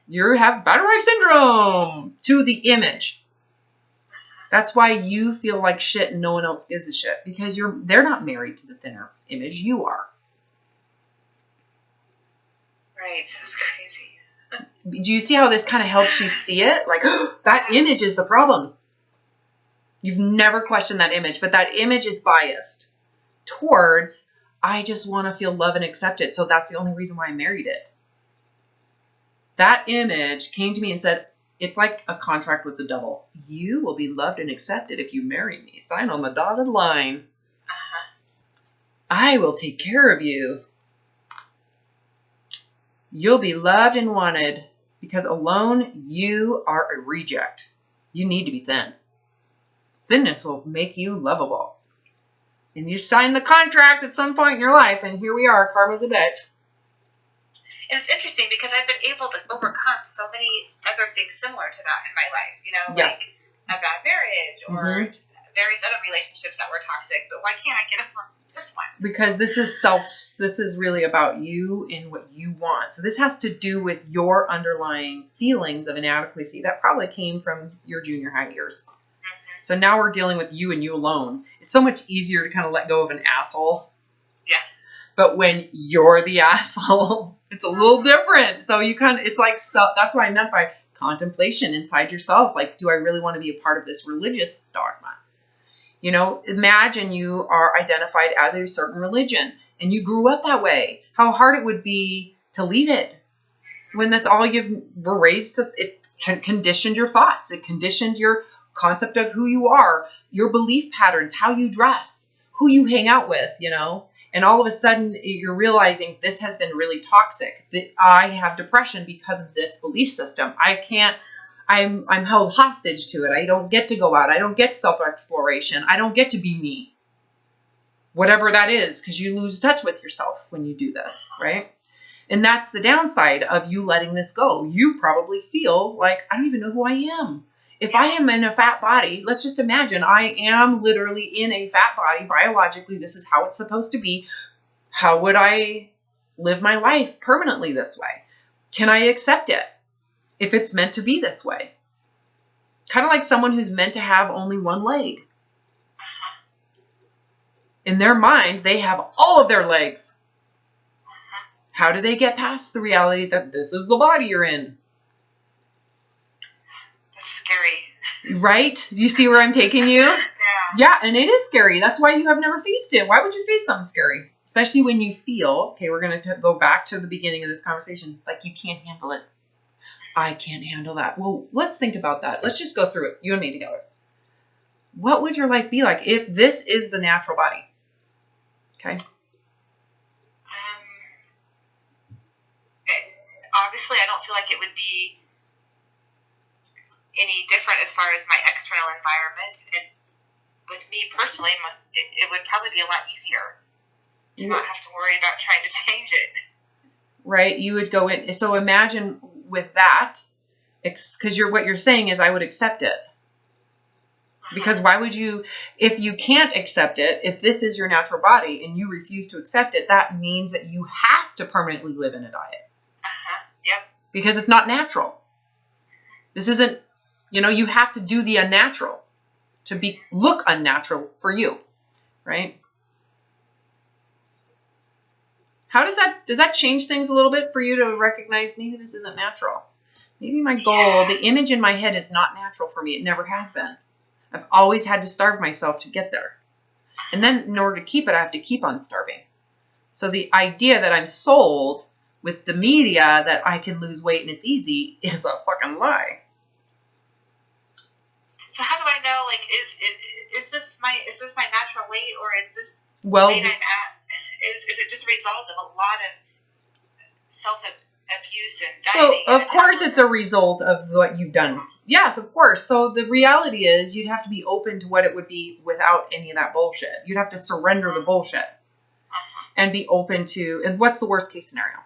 You have battered wife syndrome to the image. That's why you feel like shit and no one else gives a shit, because they're not married to the thinner image. You are. Right. That's crazy. Do you see how this kind of helps you see it? Like, that image is the problem. You've never questioned that image, but that image is biased towards, I just want to feel love and accepted. So that's the only reason why I married it. That image came to me and said, it's like a contract with the devil. You will be loved and accepted if you marry me. Sign on the dotted line. I will take care of you. You'll be loved and wanted because alone you are a reject. You need to be thin. Thinness will make you lovable. And you sign the contract at some point in your life, and here we are, karma's a bitch. And it's interesting because I've been able to overcome so many other things similar to that in my life. Yes. Like a bad marriage or just various other relationships that were toxic. But why can't I get over this one? Because this is really about you and what you want. So this has to do with your underlying feelings of inadequacy that probably came from your junior high years. So now we're dealing with you and you alone. It's so much easier to kind of let go of an asshole. Yeah. But when you're the asshole, it's a little different. So it's like, that's what I meant by contemplation inside yourself. Like, do I really want to be a part of this religious dogma? Imagine you are identified as a certain religion and you grew up that way. How hard it would be to leave it when that's all you were raised to. It conditioned your thoughts. It conditioned your concept of who you are, your belief patterns, how you dress, who you hang out with, and all of a sudden you're realizing this has been really toxic, that I have depression because of this belief system. I'm held hostage to it. I don't get to go out. I don't get self-exploration. I don't get to be me. Whatever that is, because you lose touch with yourself when you do this, right? And that's the downside of you letting this go. You probably feel like, I don't even know who I am. If I am in a fat body, let's just imagine I am literally in a fat body. Biologically, this is how it's supposed to be. How would I live my life permanently this way? Can I accept it if it's meant to be this way? Kind of like someone who's meant to have only one leg. In their mind, they have all of their legs. How do they get past the reality that this is the body you're in? That's scary. Right? Do you see where I'm taking you? Yeah, and it is scary. That's why you have never faced it. Why would you face something scary? Especially when you feel, okay, we're going to go back to the beginning of this conversation, like you can't handle it. I can't handle that. Well, let's think about that. Let's just go through it, you and me together. What would your life be like if this is the natural body? Okay. Obviously, I don't feel like it would be any different as far as my external environment. And with me personally, it would probably be a lot easier to not have to worry about trying to change it. Right. You would go in. So imagine with that, because what you're saying is I would accept it. Because why would you, if you can't accept it, if this is your natural body and you refuse to accept it, that means that you have to permanently live in a diet. Yep. Because it's not natural. This isn't, you have to do the unnatural to look unnatural for you, right? How does that change things a little bit for you to recognize maybe this isn't natural? Maybe my goal, the image in my head is not natural for me. It never has been. I've always had to starve myself to get there. And then in order to keep it, I have to keep on starving. So the idea that I'm sold with the media that I can lose weight and it's easy is a fucking lie. So how do I know, like, is this my natural weight, or is this weight I'm at? Is it just a result of a lot of self-abuse and dieting? Well, of course it's a result of what you've done. Yes, of course. So the reality is you'd have to be open to what it would be without any of that bullshit. You'd have to surrender the bullshit and be open to, and what's the worst case scenario?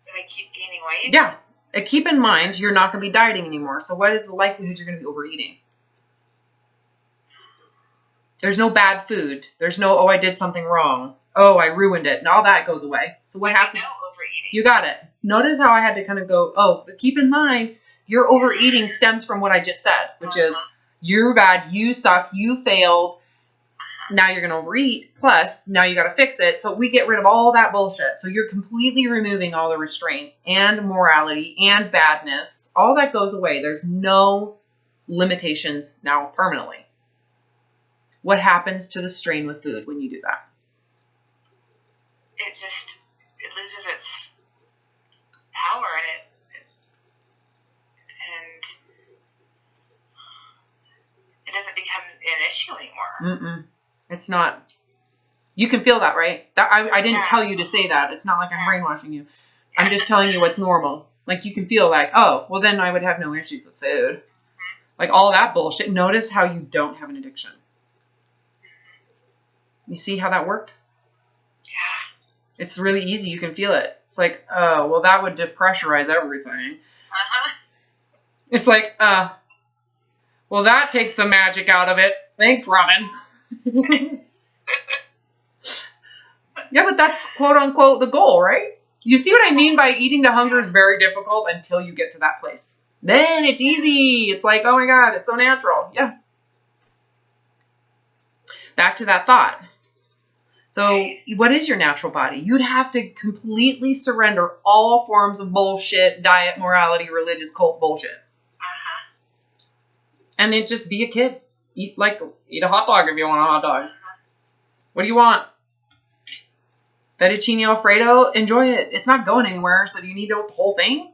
That I keep gaining weight? Yeah. Keep in mind, you're not going to be dieting anymore. So what is the likelihood you're going to be overeating? There's no bad food. There's no, I did something wrong. Oh, I ruined it. And all that goes away. So what happens? Overeating. You got it. Notice how I had to kind of go, but keep in mind, your overeating stems from what I just said, which is you're bad, you suck, you failed. Now you're going to overeat. Plus, now you got to fix it. So we get rid of all that bullshit. So you're completely removing all the restraints and morality and badness. All that goes away. There's no limitations now permanently. What happens to the strain with food when you do that? It loses its power and it doesn't become an issue anymore. It's not. You can feel that, right? I didn't tell you to say that. It's not like I'm brainwashing you. I'm just telling you what's normal. Like you can feel like, oh, well then I would have no issues with food. Like all that bullshit. Notice how you don't have an addiction. You see how that worked? Yeah. It's really easy. You can feel it. It's like, oh, well, that would depressurize everything. It's like, well, that takes the magic out of it. Thanks, Robin. Yeah, but that's quote unquote the goal, right? You see what I mean by eating to hunger is very difficult until you get to that place. Then it's easy. It's like, oh my God, it's so natural. Yeah. Back to that thought. So what is your natural body? You'd have to completely surrender all forms of bullshit, diet, morality, religious cult bullshit. And then just be a kid. Eat a hot dog if you want a hot dog. What do you want? Fettuccine Alfredo? Enjoy it. It's not going anywhere, so do you need the whole thing?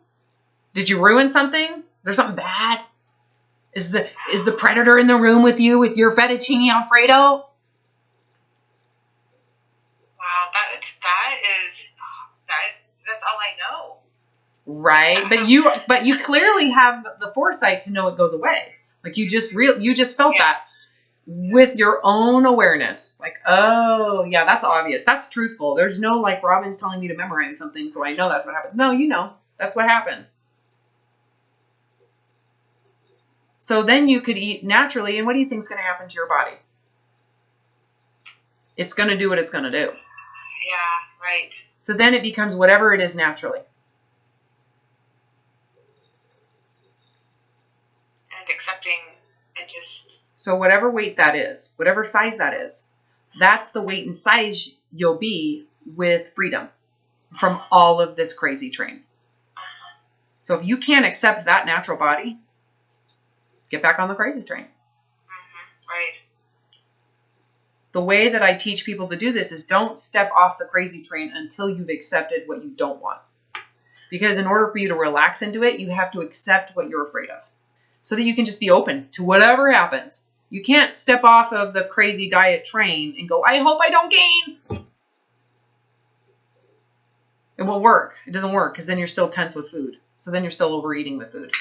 Did you ruin something? Is there something bad? Is the predator in the room with you with your fettuccine Alfredo? That's all I know. Right, but you clearly have the foresight to know it goes away. Like you just felt that. with your own awareness. Like, oh, yeah, that's obvious. That's truthful. There's no like Robin's telling me to memorize something, so I know that's what happens. No, you know, that's what happens. So then you could eat naturally, and what do you think is going to happen to your body? It's going to do what it's going to do. Yeah, right. So then it becomes whatever it is naturally. And accepting it just... So whatever weight that is, whatever size that is, that's the weight and size you'll be with freedom from all of this crazy train. So if you can't accept that natural body, get back on the crazy train. Right. The way that I teach people to do this is don't step off the crazy train until you've accepted what you don't want. Because in order for you to relax into it, you have to accept what you're afraid of. So that you can just be open to whatever happens. You can't step off of the crazy diet train and go, I hope I don't gain. It won't work. It doesn't work because then you're still tense with food. So then you're still overeating with food.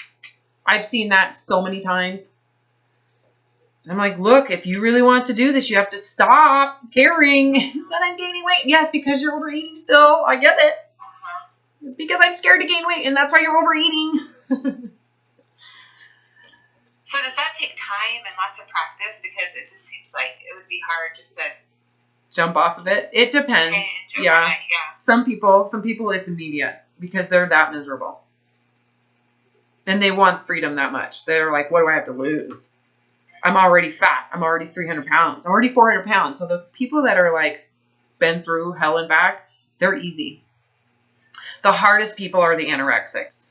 I've seen that so many times. And I'm like, look, if you really want to do this, you have to stop caring that I'm gaining weight. Yes, because you're overeating still. I get it. It's because I'm scared to gain weight, and that's why you're overeating. So does that take time and lots of practice? Because it just seems like it would be hard just to jump off of it. It depends. Yeah. Some people it's immediate because they're that miserable. And they want freedom that much. They're like, what do I have to lose? I'm already fat. I'm already 300 pounds. I'm already 400 pounds. So the people that are like been through hell and back, they're easy. The hardest people are the anorexics.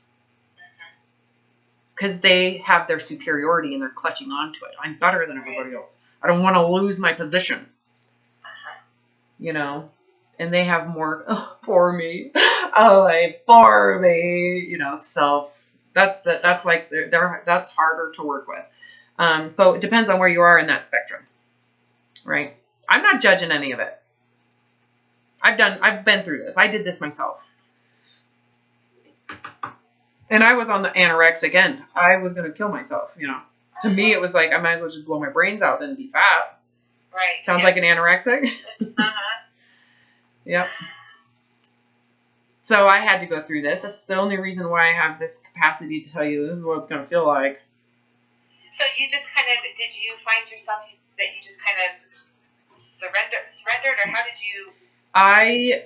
Because they have their superiority and they're clutching onto it. I'm better than everybody else. I don't want to lose my position. You know? And they have more, oh, poor me. Oh, like, poor me. You know, self. That's like, that's harder to work with. So it depends on where you are in that spectrum. Right? I'm not judging any of it. I've been through this. I did this myself. And I was on the anorexic end. I was going to kill myself, you know. To me, it was like, I might as well just blow my brains out than be fat. Right. Sounds like an anorexic. Yep. So I had to go through this. That's the only reason why I have this capacity to tell you this is what it's going to feel like. So you just kind of, did you find yourself that you just kind of surrendered, or how did you?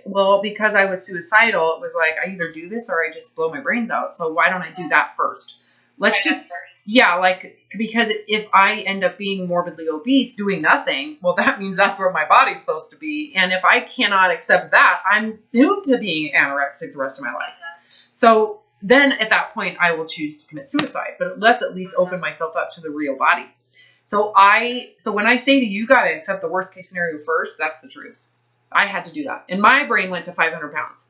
Well, because I was suicidal, it was like, I either do this or I just blow my brains out. So why don't I do that first? Let's just, yeah, like, because if I end up being morbidly obese, doing nothing, well, that means that's where my body's supposed to be. And if I cannot accept that, I'm doomed to being anorexic the rest of my life. So then at that point, I will choose to commit suicide. But let's at least open myself up to the real body. So when I say to you, got to accept the worst case scenario first, that's the truth. I had to do that. And my brain went to 500 pounds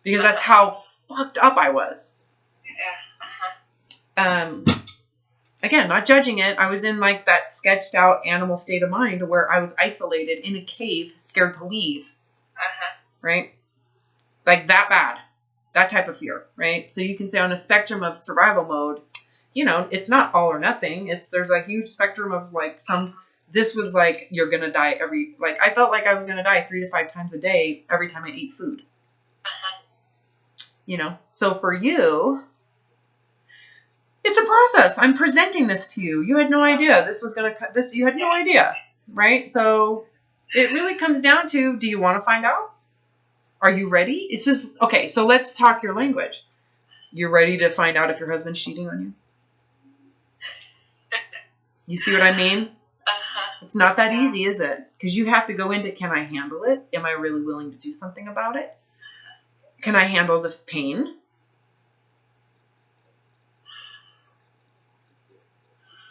because that's how fucked up I was. Again, not judging it. I was in like that sketched out animal state of mind where I was isolated in a cave, scared to leave. Right? Like that bad. That type of fear, right? So you can say on a spectrum of survival mode, you know, it's not all or nothing. There's a huge spectrum of like this was like, you're going to die I felt like I was going to die 3 to 5 times a day every time I ate food. You know, so for you, it's a process. I'm presenting this to you. You had no idea this was going to cut this. You had no idea, right? So it really comes down to, do you want to find out? Are you ready? It's just, okay, so let's talk your language. You're ready to find out if your husband's cheating on you? You see what I mean? It's not that easy, is it? Because you have to go into, can I handle it? Am I really willing to do something about it? Can I handle the pain?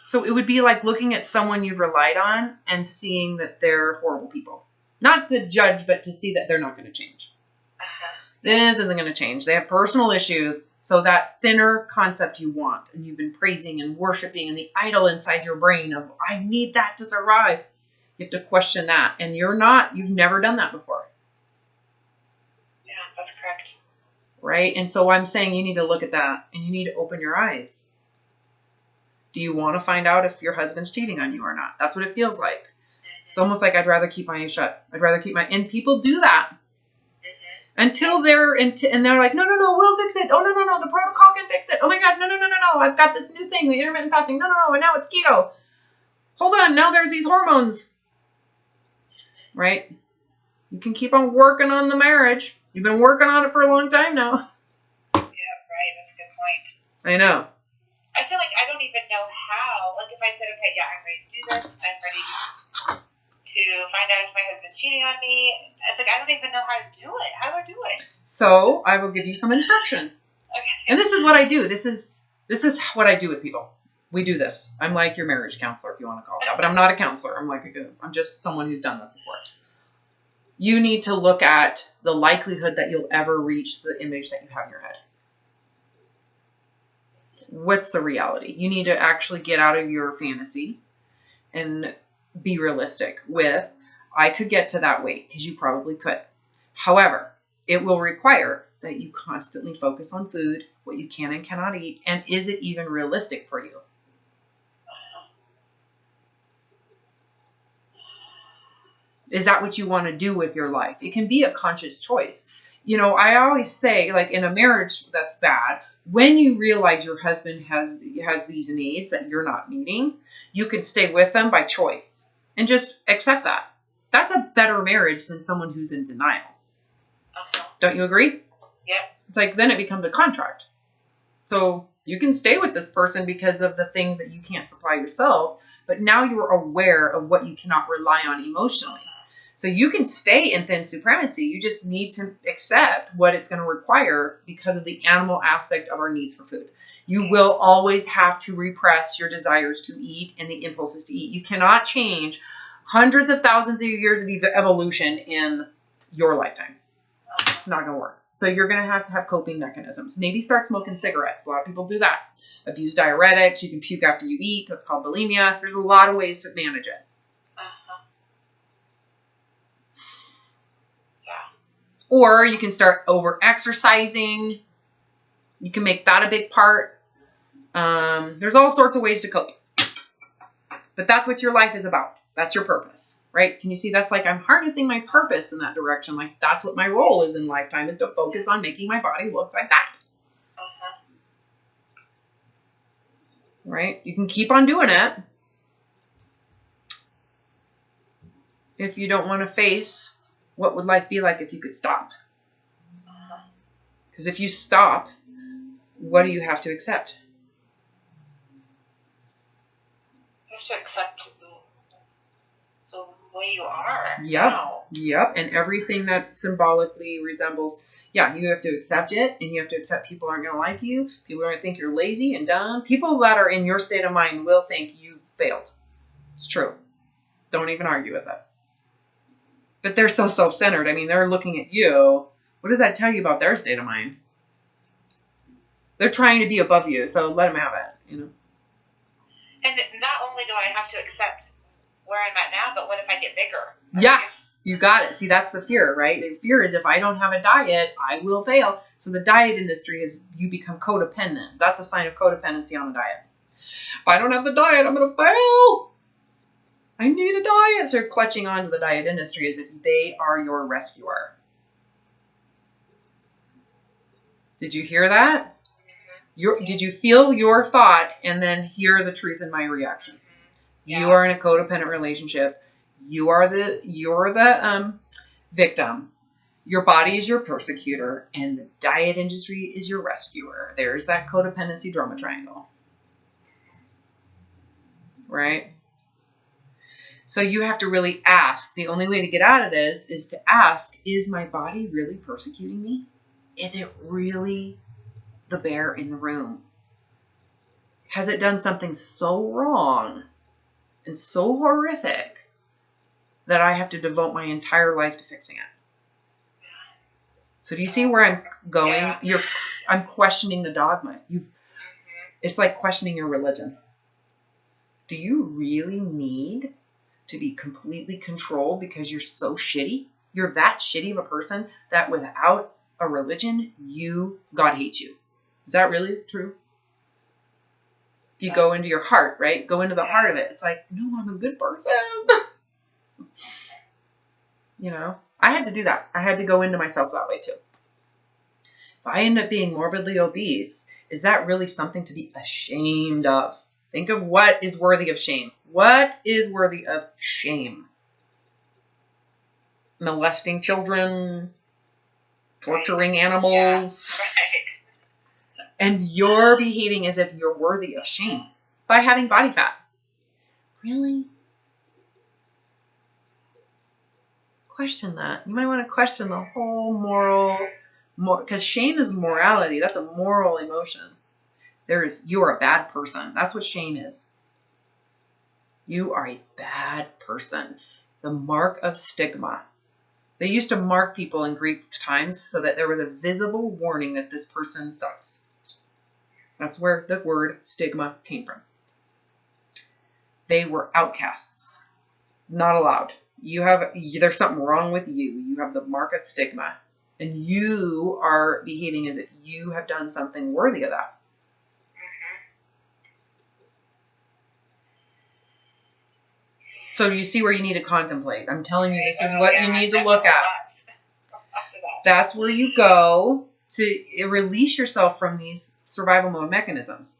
So it would be like looking at someone you've relied on and seeing that they're horrible people. Not to judge, but to see that they're not going to change. This isn't going to change. They have personal issues. So that thinner concept you want, and you've been praising and worshiping, and the idol inside your brain of, I need that to survive. You have to question that. And you've never done that before. Yeah, that's correct. Right? And so I'm saying you need to look at that, and you need to open your eyes. Do you want to find out if your husband's cheating on you or not? That's what it feels like. It's almost like I'd rather keep my eyes shut. And people do that until they're and they're like, no, we'll fix it. Oh, no, the protocol can fix it. Oh my God, no, I've got this new thing, the intermittent fasting. No, and now it's keto. Hold on, now there's these hormones, right? You can keep on working on the marriage. You've been working on it for a long time now. Yeah, right. That's a good point. I know. I feel like I don't even know how. Like if I said, okay, yeah, I'm ready to do this. I'm ready to find out if my husband's cheating on me. It's like I don't even know how to do it. How do I do it? So I will give you some instruction. Okay. And this is what I do. This is what I do with people. We do this. I'm like your marriage counselor, if you want to call it that. But I'm not a counselor. I'm just someone who's done this before. You need to look at the likelihood that you'll ever reach the image that you have in your head. What's the reality? You need to actually get out of your fantasy and be realistic with, I could get to that weight, because you probably could. However, it will require that you constantly focus on food, what you can and cannot eat, and is it even realistic for you? Is that what you want to do with your life? It can be a conscious choice. You know, I always say, like in a marriage that's bad, when you realize your husband has these needs that you're not meeting, you can stay with them by choice and just accept that. That's a better marriage than someone who's in denial. Don't you agree? Yep. It's like then it becomes a contract. So you can stay with this person because of the things that you can't supply yourself, but now you're aware of what you cannot rely on emotionally. So you can stay in thin supremacy. You just need to accept what it's going to require because of the animal aspect of our needs for food. You will always have to repress your desires to eat and the impulses to eat. You cannot change hundreds of thousands of years of evolution in your lifetime. It's not going to work. So you're going to have coping mechanisms. Maybe start smoking cigarettes. A lot of people do that. Abuse diuretics. You can puke after you eat. That's called bulimia. There's a lot of ways to manage it. Or you can start over-exercising. You can make that a big part. There's all sorts of ways to cope. But that's what your life is about. That's your purpose, right? Can you see that's like I'm harnessing my purpose in that direction. Like that's what my role is in lifetime, is to focus on making my body look like that. Right? You can keep on doing it. If you don't want to face what would life be like if you could stop? Because if you stop, what do you have to accept? You have to accept the way you are. Yep. Now. Yep. And everything that symbolically resembles, you have to accept it, and you have to accept people aren't going to like you. People are going to think you're lazy and dumb. People that are in your state of mind will think you've failed. It's true. Don't even argue with it. But they're so self-centered. I mean, they're looking at you. What does that tell you about their state of mind? They're trying to be above you, so let them have it, you know. And not only do I have to accept where I'm at now, but what if I get bigger? Yes, you got it. See, that's the fear, right? The fear is if I don't have a diet, I will fail. So the diet industry is you become codependent. That's a sign of codependency on the diet. If I don't have the diet, I'm going to fail. I need a diet. So you're clutching onto the diet industry as if they are your rescuer. Did you hear that? Did you feel your thought and then hear the truth in my reaction? Yeah. You are in a codependent relationship. You're the victim. Your body is your persecutor, and the diet industry is your rescuer. There's that codependency drama triangle. Right? So you have to really ask. The only way to get out of this is to ask, is my body really persecuting me? Is it really the bear in the room? Has it done something so wrong and so horrific that I have to devote my entire life to fixing it? So do you see where I'm going? Yeah. I'm questioning the dogma. It's like questioning your religion. Do you really need to be completely controlled because you're so shitty? You're that shitty of a person that without a religion, God hates you. Is that really true? You go into your heart, right? Go into the heart of it. It's like, no, I'm a good person. You know, I had to do that. I had to go into myself that way too. If I end up being morbidly obese, is that really something to be ashamed of? Think of what is worthy of shame. What is worthy of shame? Molesting children, torturing animals. Right. And you're behaving as if you're worthy of shame by having body fat. Really? Question that. You might want to question the whole because shame is morality. That's a moral emotion. You're a bad person. That's what shame is. You are a bad person. The mark of stigma. They used to mark people in Greek times so that there was a visible warning that this person sucks. That's where the word stigma came from. They were outcasts. Not allowed. There's something wrong with you. You have the mark of stigma. And you are behaving as if you have done something worthy of that. So you see where you need to contemplate. I'm telling you, this is what you need to look at. That's where you go to release yourself from these survival mode mechanisms.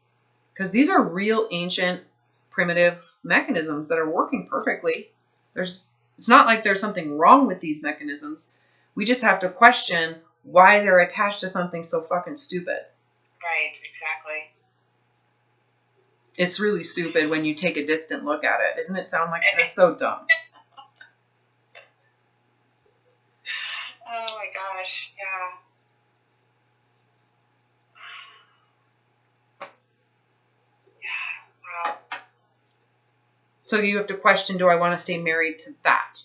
Because these are real ancient, primitive mechanisms that are working perfectly. It's not like there's something wrong with these mechanisms. We just have to question why they're attached to something so fucking stupid. Right, exactly. It's really stupid when you take a distant look at it. Doesn't it sound like they're so dumb? Oh my gosh, yeah. Yeah, wow. So you have to question, do I want to stay married to that?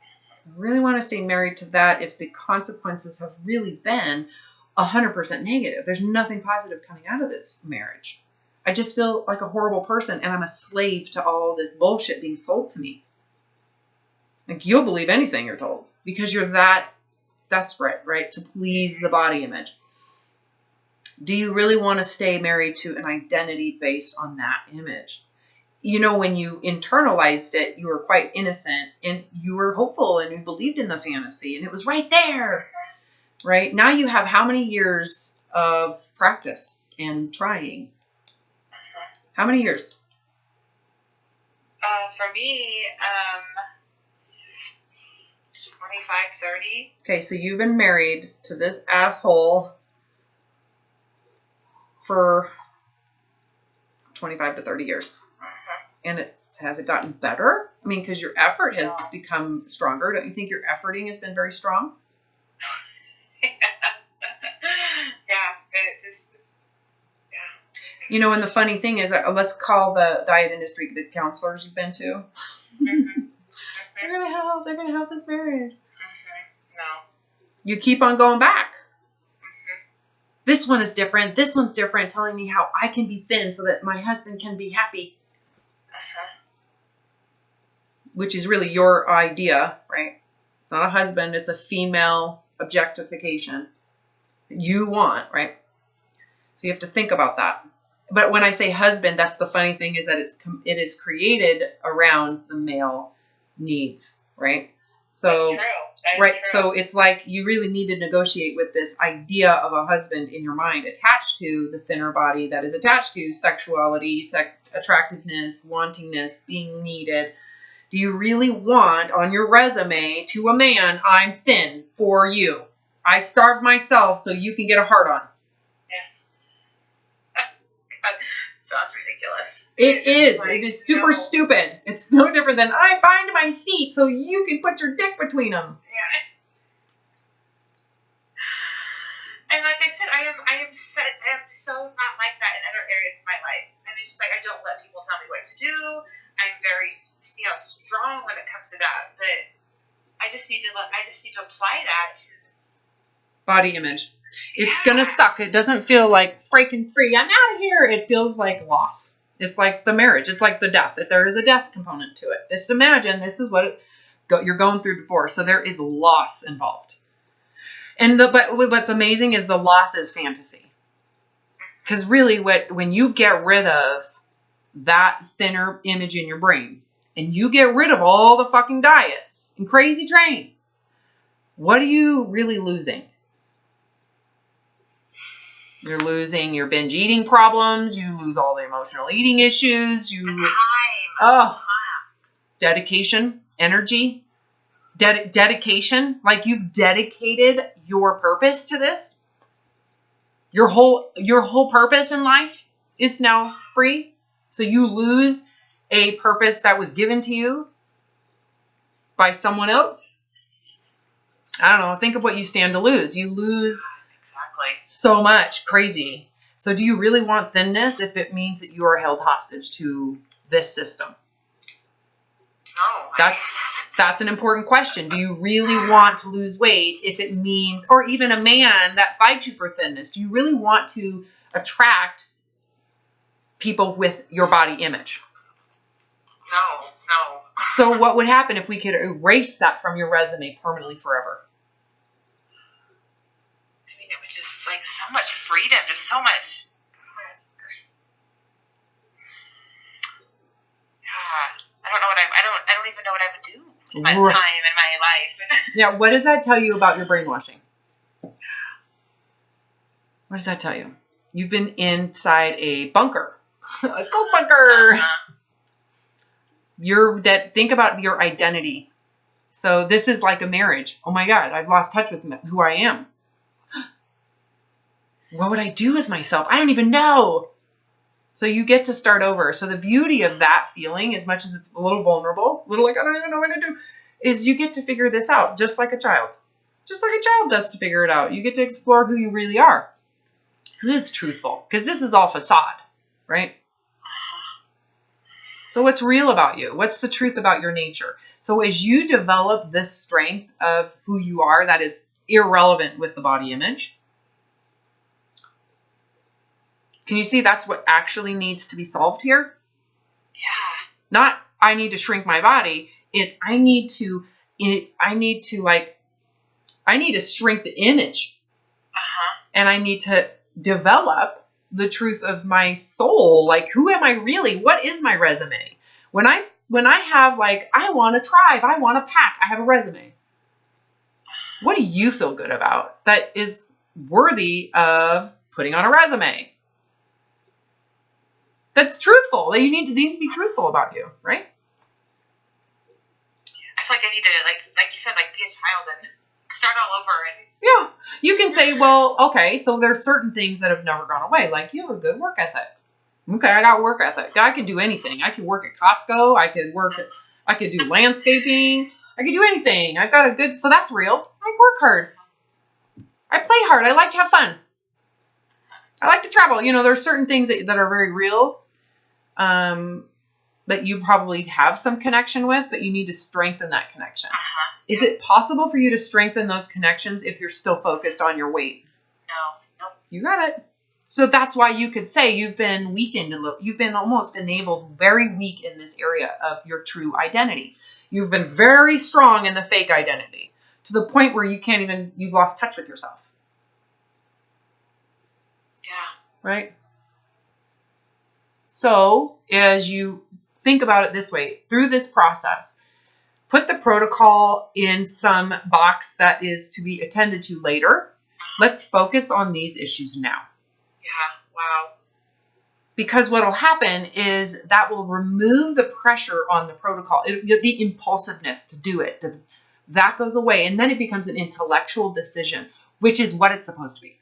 I really want to stay married to that if the consequences have really been 100% negative. There's nothing positive coming out of this marriage. I just feel like a horrible person and I'm a slave to all this bullshit being sold to me. Like, you'll believe anything you're told because you're that desperate, right, to please the body image. Do you really want to stay married to an identity based on that image? You know, when you internalized it, you were quite innocent and you were hopeful and you believed in the fantasy and it was right there, right? Now you have how many years of practice and trying? How many years? For me, 25, 30. Okay, so you've been married to this asshole for 25 to 30 years. And has it gotten better? I mean, because your effort has become stronger. Don't you think your efforting has been very strong? Yeah, it just is. You know, and the funny thing is, let's call the diet industry the counselors you've been to. Mm-hmm. They're going to help. They're going to help this marriage. Mm-hmm. No. You keep on going back. Mm-hmm. This one is different. This one's different, telling me how I can be thin so that my husband can be happy. Which is really your idea, right? It's not a husband. It's a female objectification that you want, right? So you have to think about that. But when I say husband, that's the funny thing is that it is created around the male needs, right? So, that's true. That right. is true. So it's like you really need to negotiate with this idea of a husband in your mind attached to the thinner body that is attached to sexuality, attractiveness, wantingness, being needed. Do you really want on your resume to a man, I'm thin for you? I starved myself so you can get a heart on. Yes. God, sounds ridiculous. It is. Like, it is super stupid. It's no different than I bind my feet so you can put your dick between them. Yeah. And like I said, I am so not like that in other areas of my life. And it's just like I don't let people tell me what to do. I'm very, strong when it comes to that. But I just need to apply that to this body image. It's gonna suck. It doesn't feel like breaking free. I'm out of here. It feels like loss. It's like the marriage. It's like the death. That there is a death component to it. Just imagine this is what you're going through divorce. So there is loss involved. But what's amazing is the loss is fantasy. Because really when you get rid of that thinner image in your brain and you get rid of all the fucking diets and crazy training, what are you really losing? You're losing your binge eating problems. You lose all the emotional eating issues. Dedication, energy, dedication. Like you've dedicated your purpose to this. Your whole purpose in life is now free. So you lose a purpose that was given to you by someone else. I don't know. Think of what you stand to lose. You lose so much. Crazy. So do you really want thinness if it means that you are held hostage to this system? No. That's an important question. Do you really want to lose weight if it means, or even a man that fights you for thinness? Do you really want to attract people with your body image? No. So what would happen if we could erase that from your resume permanently forever? It was just like so much freedom, just so much. I don't know I don't even know what I would do with my time in my life. Yeah, what does that tell you about your brainwashing? What does that tell you? You've been inside a bunker. A go bunker. Think about your identity. So this is like a marriage. Oh my God, I've lost touch with who I am. What would I do with myself? I don't even know. So you get to start over. So the beauty of that feeling, as much as it's a little vulnerable, a little like, I don't even know what to do, is you get to figure this out just like a child. Just like a child does to figure it out. You get to explore who you really are. Who is truthful? Because this is all facade, right? So what's real about you? What's the truth about your nature? So as you develop this strength of who you are that is irrelevant with the body image, can you see that's what actually needs to be solved here? Yeah. Not I need to shrink my body. It's I need to shrink the image. And I need to develop the truth of my soul. Like, who am I really? What is my resume? When I have like, I want to tribe, I want to pack, I have a resume. What do you feel good about that is worthy of putting on a resume? That's truthful. It needs to be truthful about you, right? I feel like I need to, like you said, like be a child and start all over. And yeah, you can say, well, okay, so there's certain things that have never gone away. Like you have a good work ethic. Okay, I got work ethic. I can do anything. I can work at Costco. I could do landscaping. I could do anything. I've got a good, so that's real. I work hard. I play hard. I like to have fun. I like to travel. You know, there's certain things that are very real, that you probably have some connection with, but you need to strengthen that connection. Is it possible for you to strengthen those connections if you're still focused on your weight? No. You got it. So that's why you could say you've been weakened a little. You've been almost enabled very weak in this area of your true identity. You've been very strong in the fake identity to the point where you've lost touch with yourself. Yeah. Right? So as you think about it this way, through this process, put the protocol in some box that is to be attended to later. Let's focus on these issues now. Yeah, wow. Because what will happen is that will remove the pressure on the protocol, the impulsiveness to do it. That goes away, and then it becomes an intellectual decision, which is what it's supposed to be.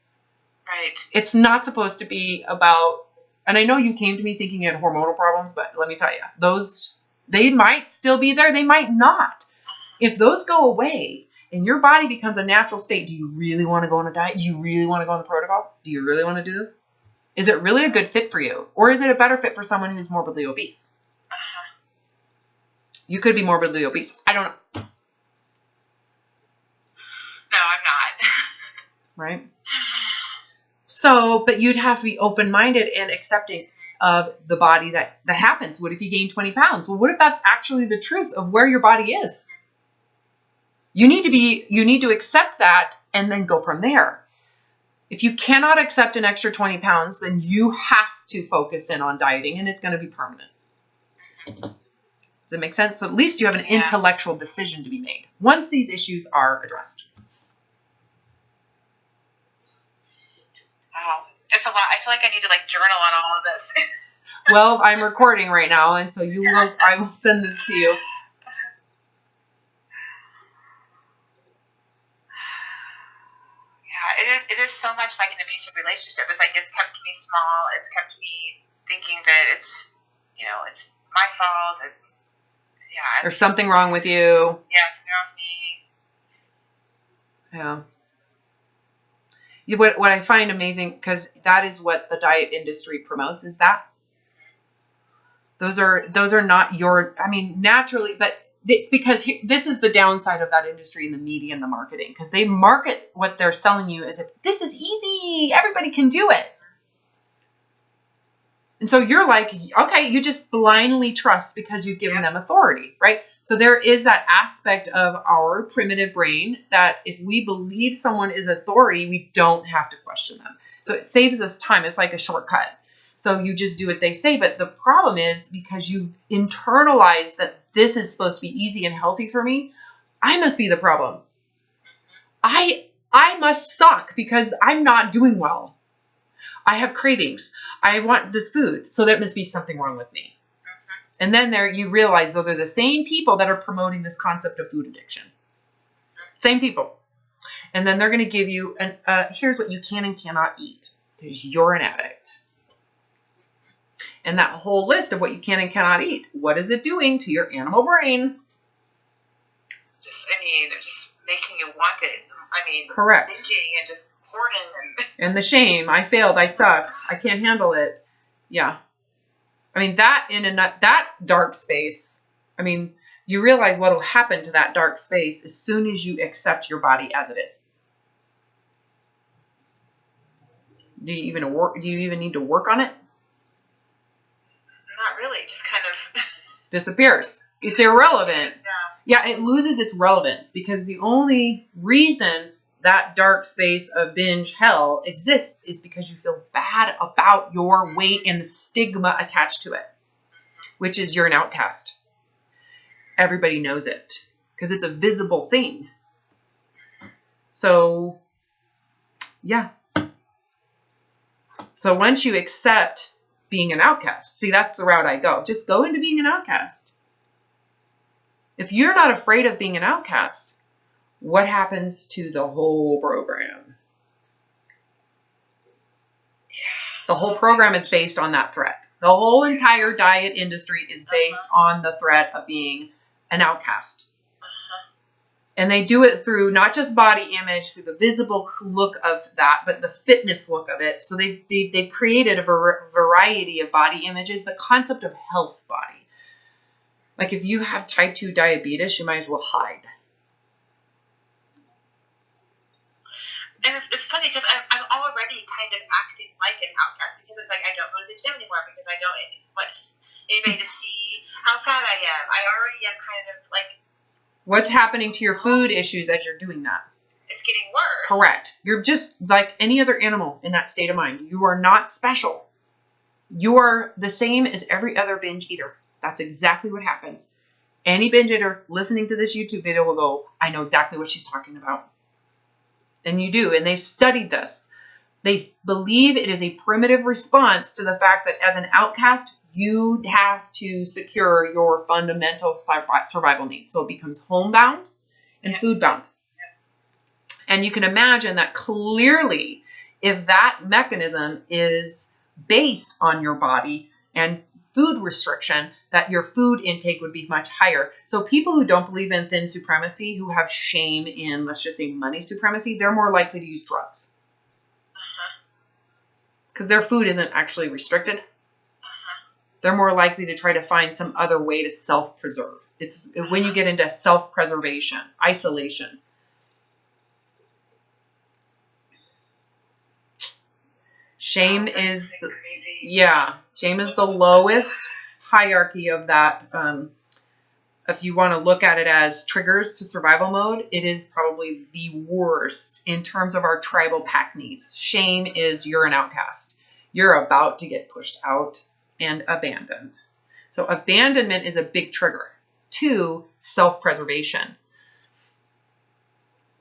Right. It's not supposed to be about, and I know you came to me thinking you had hormonal problems, but let me tell you, they might still be there. They might not. If those go away and your body becomes a natural state, do you really want to go on a diet? Do you really want to go on the protocol? Do you really want to do this? Is it really a good fit for you? Or is it a better fit for someone who's morbidly obese? You could be morbidly obese. I don't know. No, I'm not. Right? So, but you'd have to be open-minded and accepting of the body that happens. What if you gain 20 pounds? Well, what if that's actually the truth of where your body is? You need to accept that and then go from there. If you cannot accept an extra 20 pounds, then you have to focus in on dieting, and it's going to be permanent. Does it make sense? So at least you have an intellectual decision to be made once these issues are addressed. Wow. It's a lot. I feel like I need to like journal on all of this. Well, I'm recording right now, and so I will send this to you. It is so much like an abusive relationship. It's like it's kept me small. It's kept me thinking that it's my fault. There's something wrong with you. Yeah, something wrong with me. Yeah. What I find amazing, because that is what the diet industry promotes, is that those are not your, I mean, naturally, but because this is the downside of that industry and the media and the marketing, because they market what they're selling you as if this is easy, everybody can do it. And so you're like, okay, you just blindly trust because you've given them authority, right? So there is that aspect of our primitive brain that if we believe someone is authority, we don't have to question them. So it saves us time. It's like a shortcut. So you just do what they say. But the problem is, because you've internalized that this is supposed to be easy and healthy for me, I must be the problem. I must suck because I'm not doing well. I have cravings. I want this food. So there must be something wrong with me. And then you realize, they're the same people that are promoting this concept of food addiction. Same people. And then they're going to give you, here's what you can and cannot eat because you're an addict. And that whole list of what you can and cannot eat, what is it doing to your animal brain? Just making you want it. Correct. Binging and just hoarding and the shame. I failed. I suck. I can't handle it. Yeah. I mean, that dark space, I mean, you realize what will happen to that dark space as soon as you accept your body as it is. Do you even need to work on it? Not really. Just kind of disappears. It's irrelevant. Yeah, it loses its relevance because the only reason that dark space of binge hell exists is because you feel bad about your weight and the stigma attached to it, which is you're an outcast. Everybody knows it because it's a visible thing. So, yeah. So once you accept being an outcast, see, that's the route I go. Just go into being an outcast. If you're not afraid of being an outcast, what happens to the whole program? The whole program is based on that threat. The whole entire diet industry is based on the threat of being an outcast. And they do it through not just body image, through the visible look of that, but the fitness look of it. So they've created a variety of body images, the concept of health body. Like if you have type 2 diabetes, you might as well hide. And it's funny because I'm already kind of acting like an outcast because it's like I don't go to the gym anymore because I don't want anybody to see how fat I am. I already am kind of like... What's happening to your food issues as you're doing that? It's getting worse. Correct. You're just like any other animal in that state of mind. You are not special. You are the same as every other binge eater. That's exactly what happens. Any binge eater listening to this YouTube video will go, I know exactly what she's talking about. And you do. And they've studied this. They believe it is a primitive response to the fact that as an outcast, you have to secure your fundamental survival needs. So it becomes homebound and foodbound. And you can imagine that clearly if that mechanism is based on your body and food restriction, that your food intake would be much higher. So people who don't believe in thin supremacy, who have shame in, let's just say, money supremacy, they're more likely to use drugs. Because their food isn't actually restricted. They're more likely to try to find some other way to self-preserve. It's when you get into self-preservation, isolation. Shame is, shame is the lowest hierarchy of that if you want to look at it as triggers to survival mode, it is probably the worst in terms of our tribal pack needs. Shame is you're an outcast. You're about to get pushed out and abandoned. So abandonment is a big trigger to self-preservation.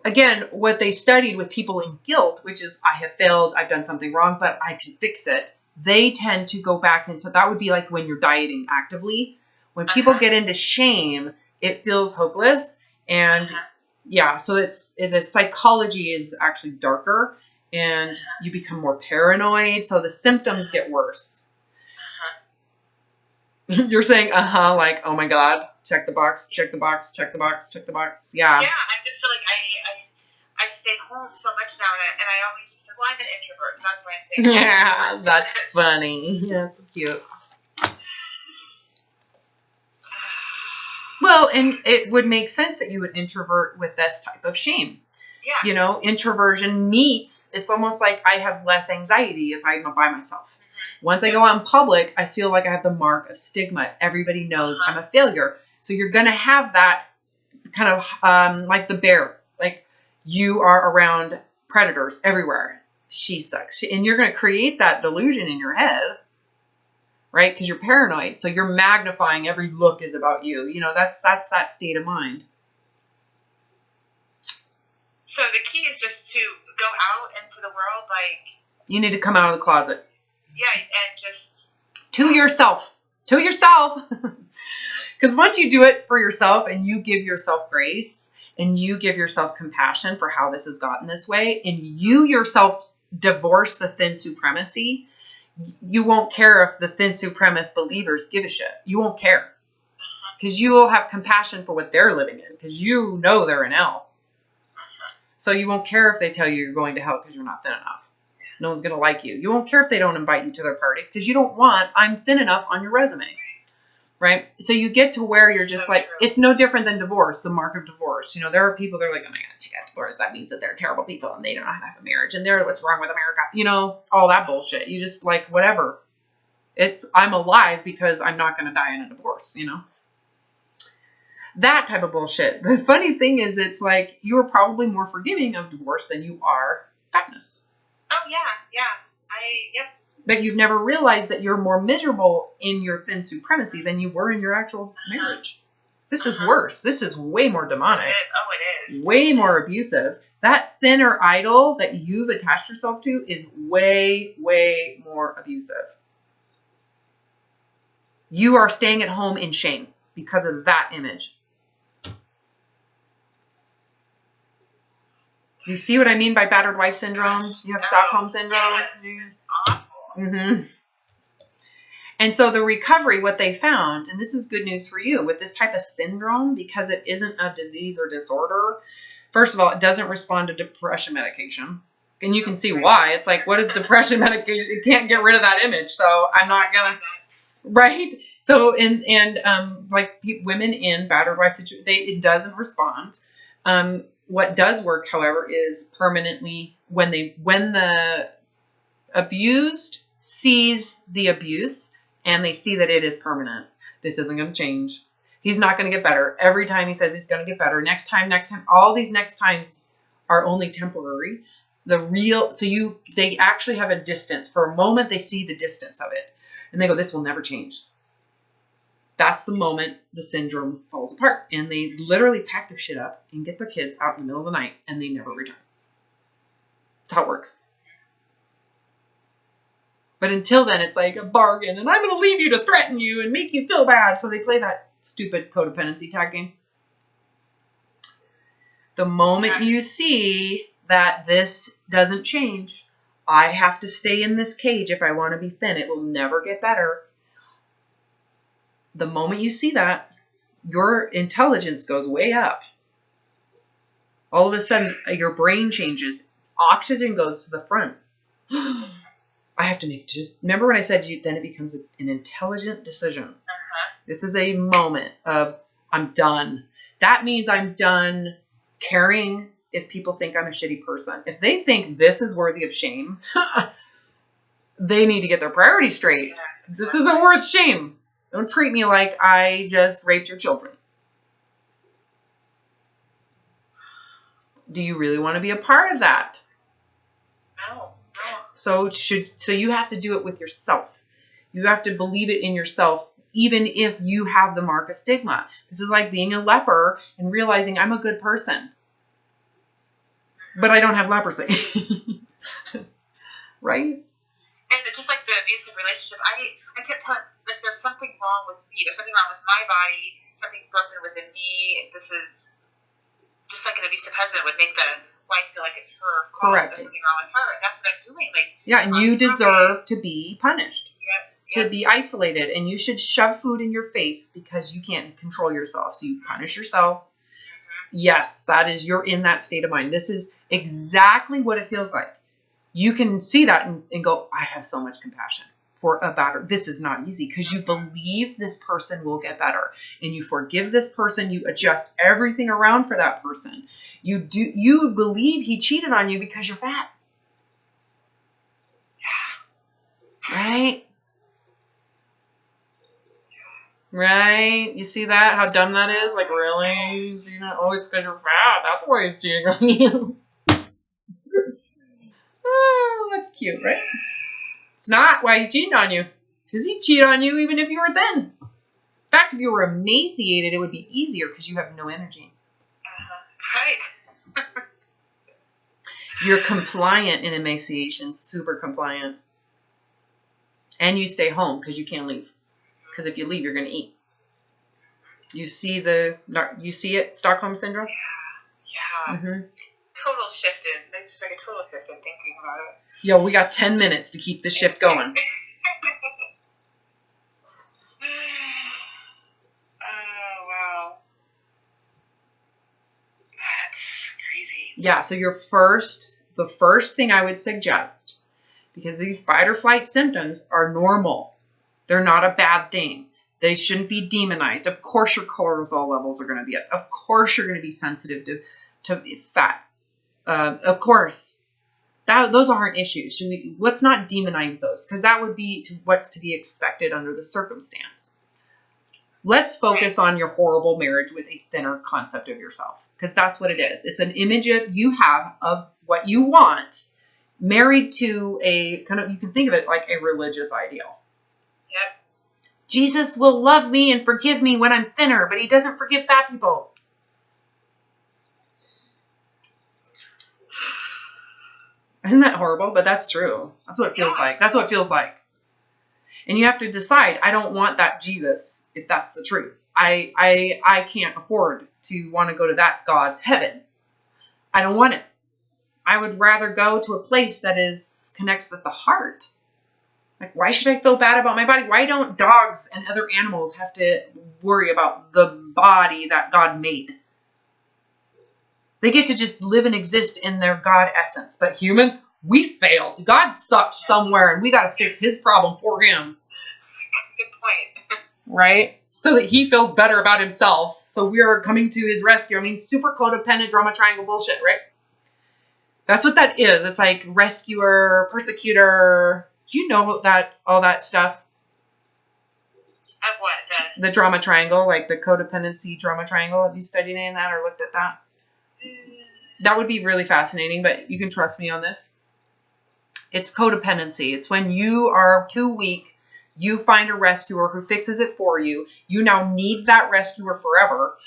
Again, what they studied with people in guilt, which is I have failed, I've done something wrong, but I can fix it. They tend to go back. And so that would be like when you're dieting actively. When people get into shame, it feels hopeless. And yeah, so the psychology is actually darker and you become more paranoid. So the symptoms get worse. You're saying, like, oh my God, check the box, check the box, check the box, check the box. Yeah. Yeah, I just feel like I stay home so much now, and I always just like, well, I'm an introvert, so that's why I stay home. Yeah, that's funny. Yeah, that's cute. Well, and it would make sense that you would introvert with this type of shame. Yeah. You know, introversion meets, it's almost like I have less anxiety if I'm by myself. Once I go out in public, I feel like I have the mark of stigma. Everybody knows I'm a failure. So you're going to have that kind of like the bear. Like you are around predators everywhere. She sucks. And you're going to create that delusion in your head, right? Because you're paranoid. So you're magnifying every look is about you. You know, that's that state of mind. So the key is just to go out into the world like... You need to come out of the closet. Yeah, and just... To yourself. To yourself. Because once you do it for yourself and you give yourself grace and you give yourself compassion for how this has gotten this way and you yourself divorce the thin supremacy, you won't care if the thin supremacist believers give a shit. You won't care. Because you will have compassion for what they're living in. Because you know they're in hell. So you won't care if they tell you you're going to hell because you're not thin enough. No one's going to like you. You won't care if they don't invite you to their parties because you don't want I'm thin enough on your resume. Right? So you get to where you're just like, it's no different than divorce, the mark of divorce. You know, there are people, they're like, oh my God, she got divorced. That means that they're terrible people and they don't know how to have a marriage. And they're, what's wrong with America? You know, all that bullshit. You just like, whatever. I'm alive because I'm not going to die in a divorce, you know? That type of bullshit. The funny thing is, it's like, you are probably more forgiving of divorce than you are fatness. Oh, yeah. Yep. But you've never realized that you're more miserable in your thin supremacy than you were in your actual marriage. This is worse. This is way more demonic. It is. Way more abusive. That thinner idol that you've attached yourself to is way, way more abusive. You are staying at home in shame because of that image. Do you see what I mean by battered wife syndrome? You have Stockholm Syndrome. Yeah, awful. Mm-hmm. And so the recovery, what they found, and this is good news for you, with this type of syndrome, because it isn't a disease or disorder, first of all, it doesn't respond to depression medication. And you can see why. It's like, what is depression medication? It can't get rid of that image. So I'm not going to, right? So, like women in battered wife situations, it doesn't respond. What does work, however, is permanently when the abused sees the abuse and they see that it is permanent. This isn't going to change. He's not going to get better. Every time he says he's going to get better. Next time. All these next times are only temporary. They actually have a distance. For a moment, they see the distance of it. And they go, this will never change. That's the moment the syndrome falls apart. And they literally pack their shit up and get their kids out in the middle of the night and they never return. That's how it works. But until then, it's like a bargain. And I'm going to leave you to threaten you and make you feel bad. So they play that stupid codependency tag game. The moment you see that this doesn't change, I have to stay in this cage if I want to be thin. It will never get better. The moment you see that, your intelligence goes way up. All of a sudden, your brain changes. Oxygen goes to the front. I have to remember when I said then it becomes an intelligent decision. This is a moment of, I'm done. That means I'm done caring if people think I'm a shitty person. If they think this is worthy of shame, they need to get their priorities straight. This isn't worth shame. Don't treat me like I just raped your children. Do you really want to be a part of that? No. So you have to do it with yourself. You have to believe it in yourself, even if you have the mark of stigma. This is like being a leper and realizing I'm a good person, but I don't have leprosy. Right? And just like the abusive relationship, I kept telling, like, there's something wrong with me. There's something wrong with my body. Something's broken within me. This is just like an abusive husband would make the wife feel like it's her fault. Correct. There's something wrong with her. And that's what I'm doing. Like, yeah, and you deserve to be punished. Yep. To be isolated, and you should shove food in your face because you can't control yourself. So you punish yourself. Yes, you're in that state of mind. This is exactly what it feels like. You can see that and go, I have so much compassion for a better. This is not easy because you believe this person will get better, and you forgive this person. You adjust everything around for that person. You believe he cheated on you because you're fat. Right? Right? You see that? How dumb that is? Like, really? Oh, it's because you're fat. That's why he's cheating on you. Oh, that's cute, right? It's not why he's cheating on you. Because he'd cheat on you even if you were thin. In fact, if you were emaciated, it would be easier because you have no energy. Right. You're compliant in emaciation. Super compliant. And you stay home because you can't leave. Because if you leave, you're going to eat. You see it, Stockholm Syndrome? Yeah. Mm-hmm. Total shift in. It's just like a total shift in thinking about it. Yo, we got 10 minutes to keep the shift going. Oh, wow. That's crazy. Yeah, so the first thing I would suggest, because these fight or flight symptoms are normal. They're not a bad thing. They shouldn't be demonized. Of course your cortisol levels are going to be up. Of course you're going to be sensitive to fat. Of course. Those aren't issues. Let's not demonize those, because that would be what's to be expected under the circumstance. Let's focus on your horrible marriage with a thinner concept of yourself, because that's what it is. It's an image you have of what you want, married to a kind of, you can think of it like a religious ideal. Yep. Jesus will love me and forgive me when I'm thinner, but he doesn't forgive fat people. Isn't that horrible? But that's true. That's what it feels like. That's what it feels like. And you have to decide, I don't want that Jesus, if that's the truth. I can't afford to want to go to that God's heaven. I don't want it. I would rather go to a place that connects with the heart. Like, why should I feel bad about my body? Why don't dogs and other animals have to worry about the body that God made? They get to just live and exist in their God essence. But humans, we failed. God sucked somewhere, and we got to fix his problem for him. Good point. Right? So that he feels better about himself. So we're coming to his rescue. I mean, super codependent drama triangle bullshit, right? That's what that is. It's like rescuer, persecutor. Do you know that all that stuff? Of what? The drama triangle, like the codependency drama triangle. Have you studied any of that or looked at that? That would be really fascinating, but you can trust me on this. It's codependency. It's when you are too weak, you find a rescuer who fixes it for you. You now need that rescuer forever,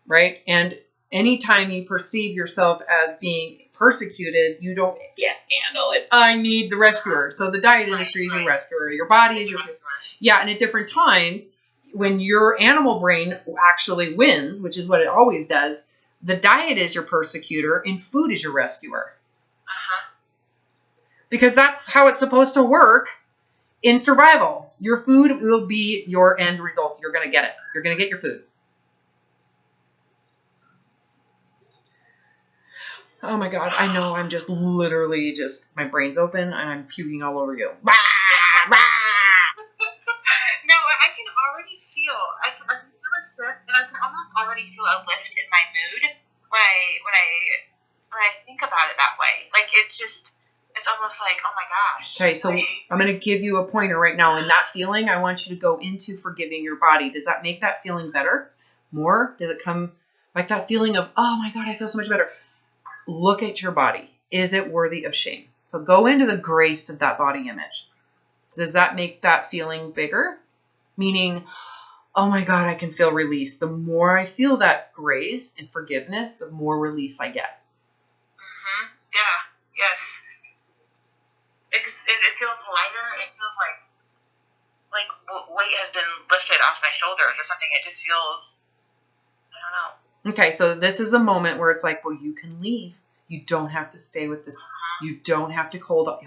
right? And anytime you perceive yourself as being persecuted, you don't handle it. I need the rescuer. So the diet industry is your rescuer. Your body is your rescuer. Yeah, and at different times, when your animal brain actually wins, which is what it always does, the diet is your persecutor and food is your rescuer. Because that's how it's supposed to work in survival. Your food will be your end result. You're going to get it. You're going to get your food. Oh my God, I know I'm just literally my brain's open and I'm puking all over you. No, I can already feel, I can feel a shift, and I can almost already feel a lift in my mood when I think about it that way. Like, it's almost like, oh my gosh. Okay, so I'm going to give you a pointer right now. In that feeling, I want you to go into forgiving your body. Does that make that feeling better? More? Does it come like that feeling of, oh my God, I feel so much better? look at your body. Is it worthy of shame? So go into the grace of that body image. Does that make that feeling bigger? Meaning, oh my God, I can feel release. The more I feel that grace and forgiveness, the more release I get. Mm-hmm. Yeah. Yes. It feels lighter. It feels like weight has been lifted off my shoulders or something. It just feels, I don't know. Okay, so this is a moment where it's like, well, you can leave. You don't have to stay with this. You don't have to hold up.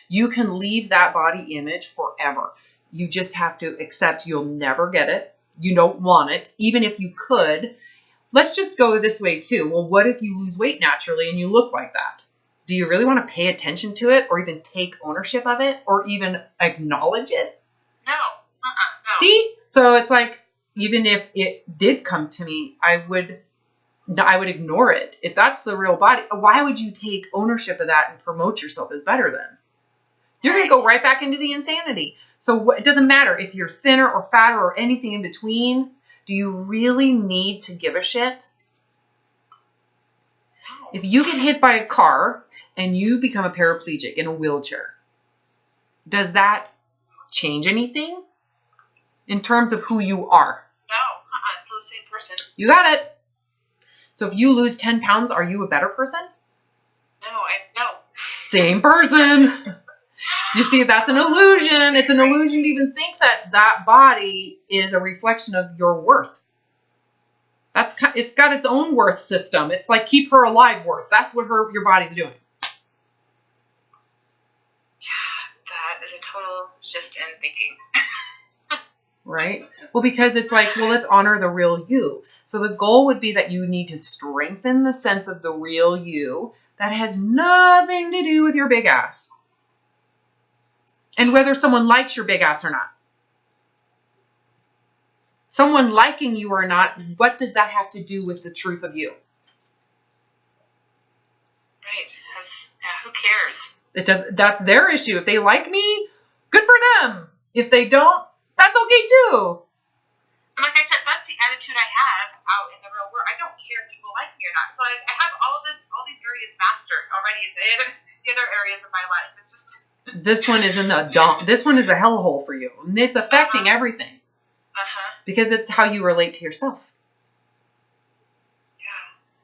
You can leave that body image forever. You just have to accept you'll never get it. You don't want it. Even if you could. Let's just go this way too. Well, what if you lose weight naturally and you look like that? Do you really want to pay attention to it or even take ownership of it or even acknowledge it? No. No. See? So it's like, even if it did come to me, I would ignore it. If that's the real body, why would you take ownership of that and promote yourself as better then? You're going to go right back into the insanity. So it doesn't matter if you're thinner or fatter or anything in between. Do you really need to give a shit? No. If you get hit by a car and you become a paraplegic in a wheelchair, does that change anything in terms of who you are? No. It's still the same person. You got it. So if you lose 10 pounds, are you a better person? No. Same person. You see, that's an illusion. It's an illusion to even think that that body is a reflection of your worth. It's got its own worth system. It's like keep her alive worth. That's what your body's doing. Yeah, that is a total shift in thinking. Right? Well, because it's like, well, let's honor the real you. So the goal would be that you need to strengthen the sense of the real you that has nothing to do with your big ass. And whether someone likes your big ass or not. Someone liking you or not, what does that have to do with the truth of you? Right. Who cares? That's their issue. If they like me, good for them. If they don't, that's okay too. And like I said, that's the attitude I have out in the real world. I don't care if people like me or not. So I have all these areas mastered already. The other areas of my life. It's just. This one is this one is a hellhole for you. And it's affecting everything. Because it's how you relate to yourself. Yeah.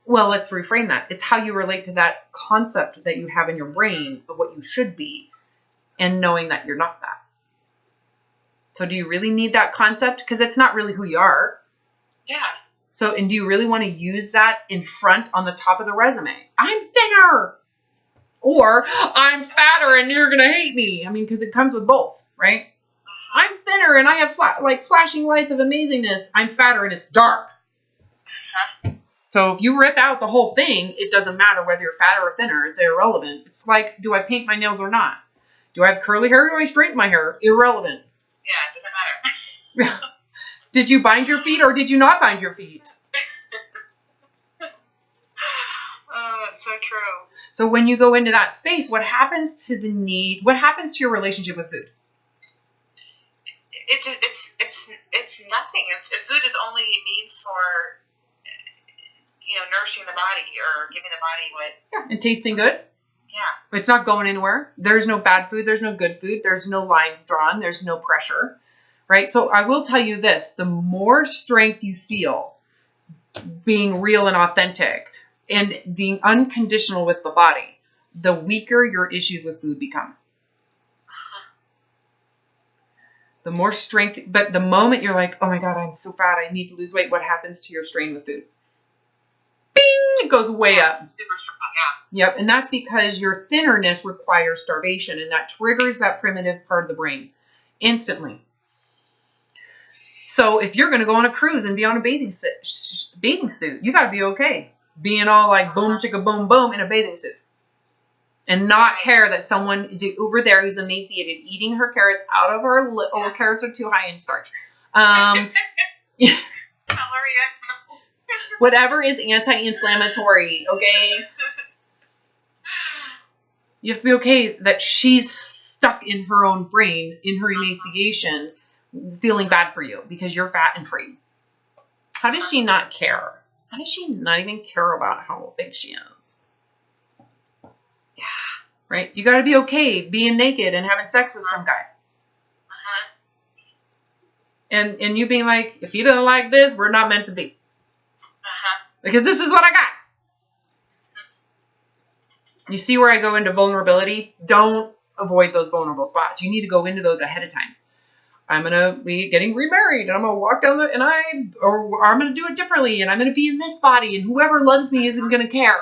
Well, let's reframe that. It's how you relate to that concept that you have in your brain of what you should be and knowing that you're not that. So do you really need that concept? Because it's not really who you are. Yeah. So, and do you really want to use that in front on the top of the resume? I'm thinner. Or I'm fatter and you're going to hate me. I mean, because it comes with both, right? I'm thinner and I have flashing lights of amazingness. I'm fatter and it's dark. So if you rip out the whole thing, it doesn't matter whether you're fatter or thinner. It's irrelevant. It's like, do I paint my nails or not? Do I have curly hair or do I straighten my hair? Irrelevant. Yeah, it doesn't matter. Did you bind your feet or did you not bind your feet? Oh, that's so true. So when you go into that space, what happens to what happens to your relationship with food? It's nothing. Food is only needs for, nourishing the body or giving the body what. Yeah, and tasting good. Yeah. It's not going anywhere. There's no bad food. There's no good food. There's no lines drawn. There's no pressure, right? So I will tell you this, the more strength you feel being real and authentic and being unconditional with the body, the weaker your issues with food become. The more strength, but the moment you're like, oh my God, I'm so fat, I need to lose weight, what happens to your strain with food? Bing! It goes way up. Super strong, yeah. Yep, and that's because your thinnerness requires starvation, and that triggers that primitive part of the brain instantly. So if you're going to go on a cruise and be on a bathing suit, you got to be okay being all like boom, chicka, boom, boom in a bathing suit. And not care that someone is over there who's emaciated, eating her carrots out of her carrots are too high in starch. Whatever is anti-inflammatory, okay? You have to be okay that she's stuck in her own brain, in her emaciation, feeling bad for you because you're fat and free. How does she not care? How does she not even care about how big she is? right? You got to be okay being naked and having sex with some guy. And you being like, if you don't like this, we're not meant to be. Because this is what I got. You see where I go into vulnerability? Don't avoid those vulnerable spots. You need to go into those ahead of time. I'm going to be getting remarried and I'm going to walk down or I'm going to do it differently and I'm going to be in this body and whoever loves me isn't going to care,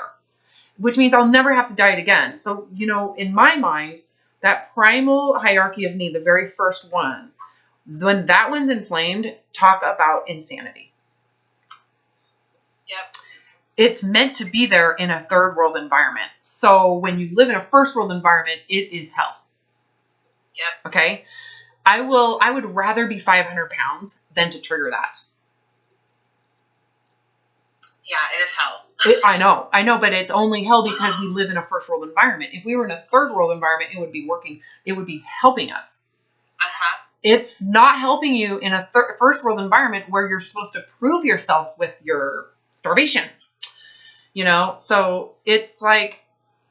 which means I'll never have to diet again. So, in my mind, that primal hierarchy of need, the very first one, when that one's inflamed, talk about insanity. Yep. It's meant to be there in a third world environment. So when you live in a first world environment, it is hell. Yep. Okay. I would rather be 500 pounds than to trigger that. Yeah, it is hell. I know, but it's only hell because we live in a first world environment. If we were in a third world environment, it would be working. It would be helping us. It's not helping you in a first world environment where you're supposed to prove yourself with your starvation. So it's like,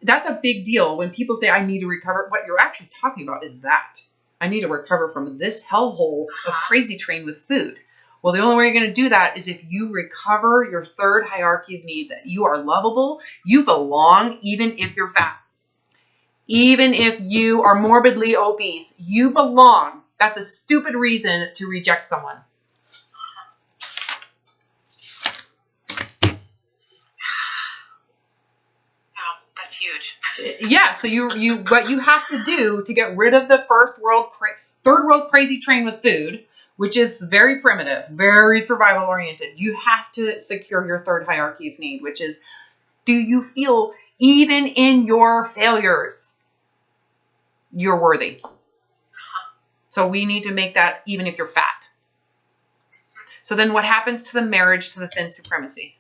that's a big deal. When people say, I need to recover, what you're actually talking about is that. I need to recover from this hellhole of crazy train with food. Well, the only way you're going to do that is if you recover your third hierarchy of need, that you are lovable, you belong, even if you're fat. Even if you are morbidly obese, you belong. That's a stupid reason to reject someone. That's huge. Yeah, so what you have to do to get rid of the third world crazy train with food, which is very primitive, very survival oriented, you have to secure your third hierarchy of need, which is, do you feel even in your failures, you're worthy? So we need to make that even if you're fat. So then what happens to the marriage to the thin supremacy?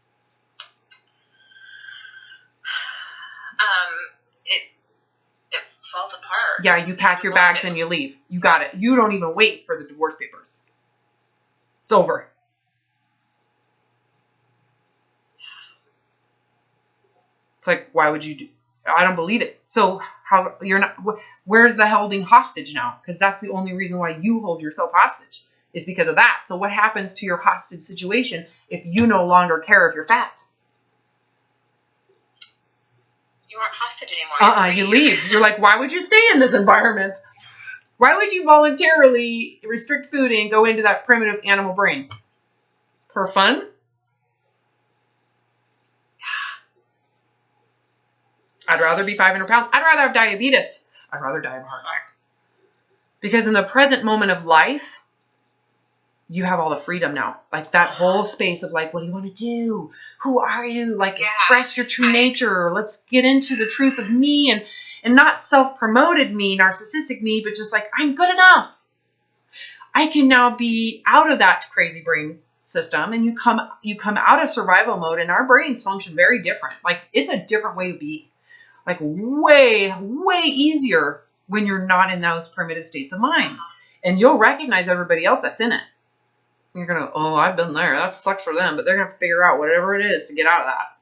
It falls apart. Yeah, you pack your bags and you leave. You got it. You don't even wait for the divorce papers. It's over. It's like, why would you do? I don't believe it. So where's the holding hostage now? Because that's the only reason why you hold yourself hostage is because of that. So what happens to your hostage situation if you no longer care if you're fat? You aren't hostage anymore. You leave. You're like, why would you stay in this environment? Why would you voluntarily restrict food and go into that primitive animal brain? For fun? I'd rather be 500 pounds. I'd rather have diabetes. I'd rather die of a heart attack. Because in the present moment of life, you have all the freedom now. Like that whole space of like, what do you want to do? Who are you? Like express your true nature. Let's get into the truth of me and not self-promoted me, narcissistic me, but just like, I'm good enough. I can now be out of that crazy brain system and you come out of survival mode and our brains function very different. Like it's a different way to be. Like way, way easier when you're not in those primitive states of mind. And you'll recognize everybody else that's in it. You're going to, oh, I've been there. That sucks for them. But they're going to figure out whatever it is to get out of that.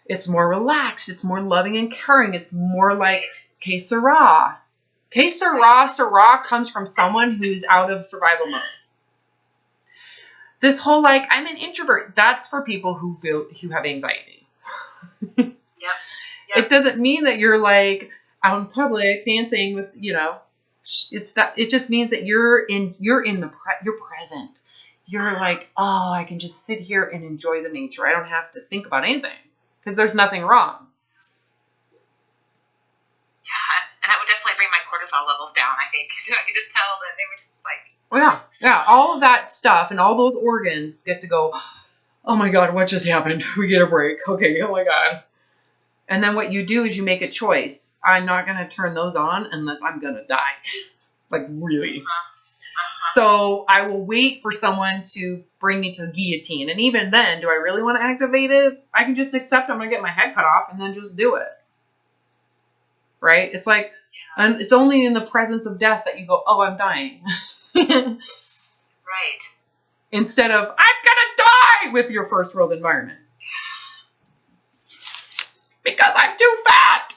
It's more relaxed. It's more loving and caring. It's more like, que sera. Que sera, sera comes from someone who's out of survival mode. This whole like, I'm an introvert. That's for people who have anxiety. Yep. It doesn't mean that you're like out in public dancing with, it's that it just means that you're present. You're like, oh, I can just sit here and enjoy the nature. I don't have to think about anything because there's nothing wrong. Yeah, and that would definitely bring my cortisol levels down, I think. I could just tell that they were just like... Well, yeah, all of that stuff and all those organs get to go, oh my God, what just happened? We get a break. Okay, oh my God. And then what you do is you make a choice. I'm not going to turn those on unless I'm going to die. Like, really. So I will wait for someone to bring me to the guillotine. And even then, do I really want to activate it? I can just accept I'm going to get my head cut off and then just do it. Right? It's like, and it's only in the presence of death that you go, oh, I'm dying. Right. Instead of, I'm going to die with your first world environment. Because I'm too fat.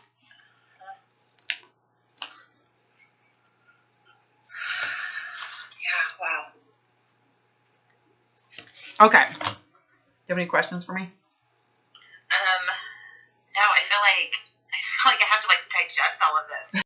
Okay. Do you have any questions for me?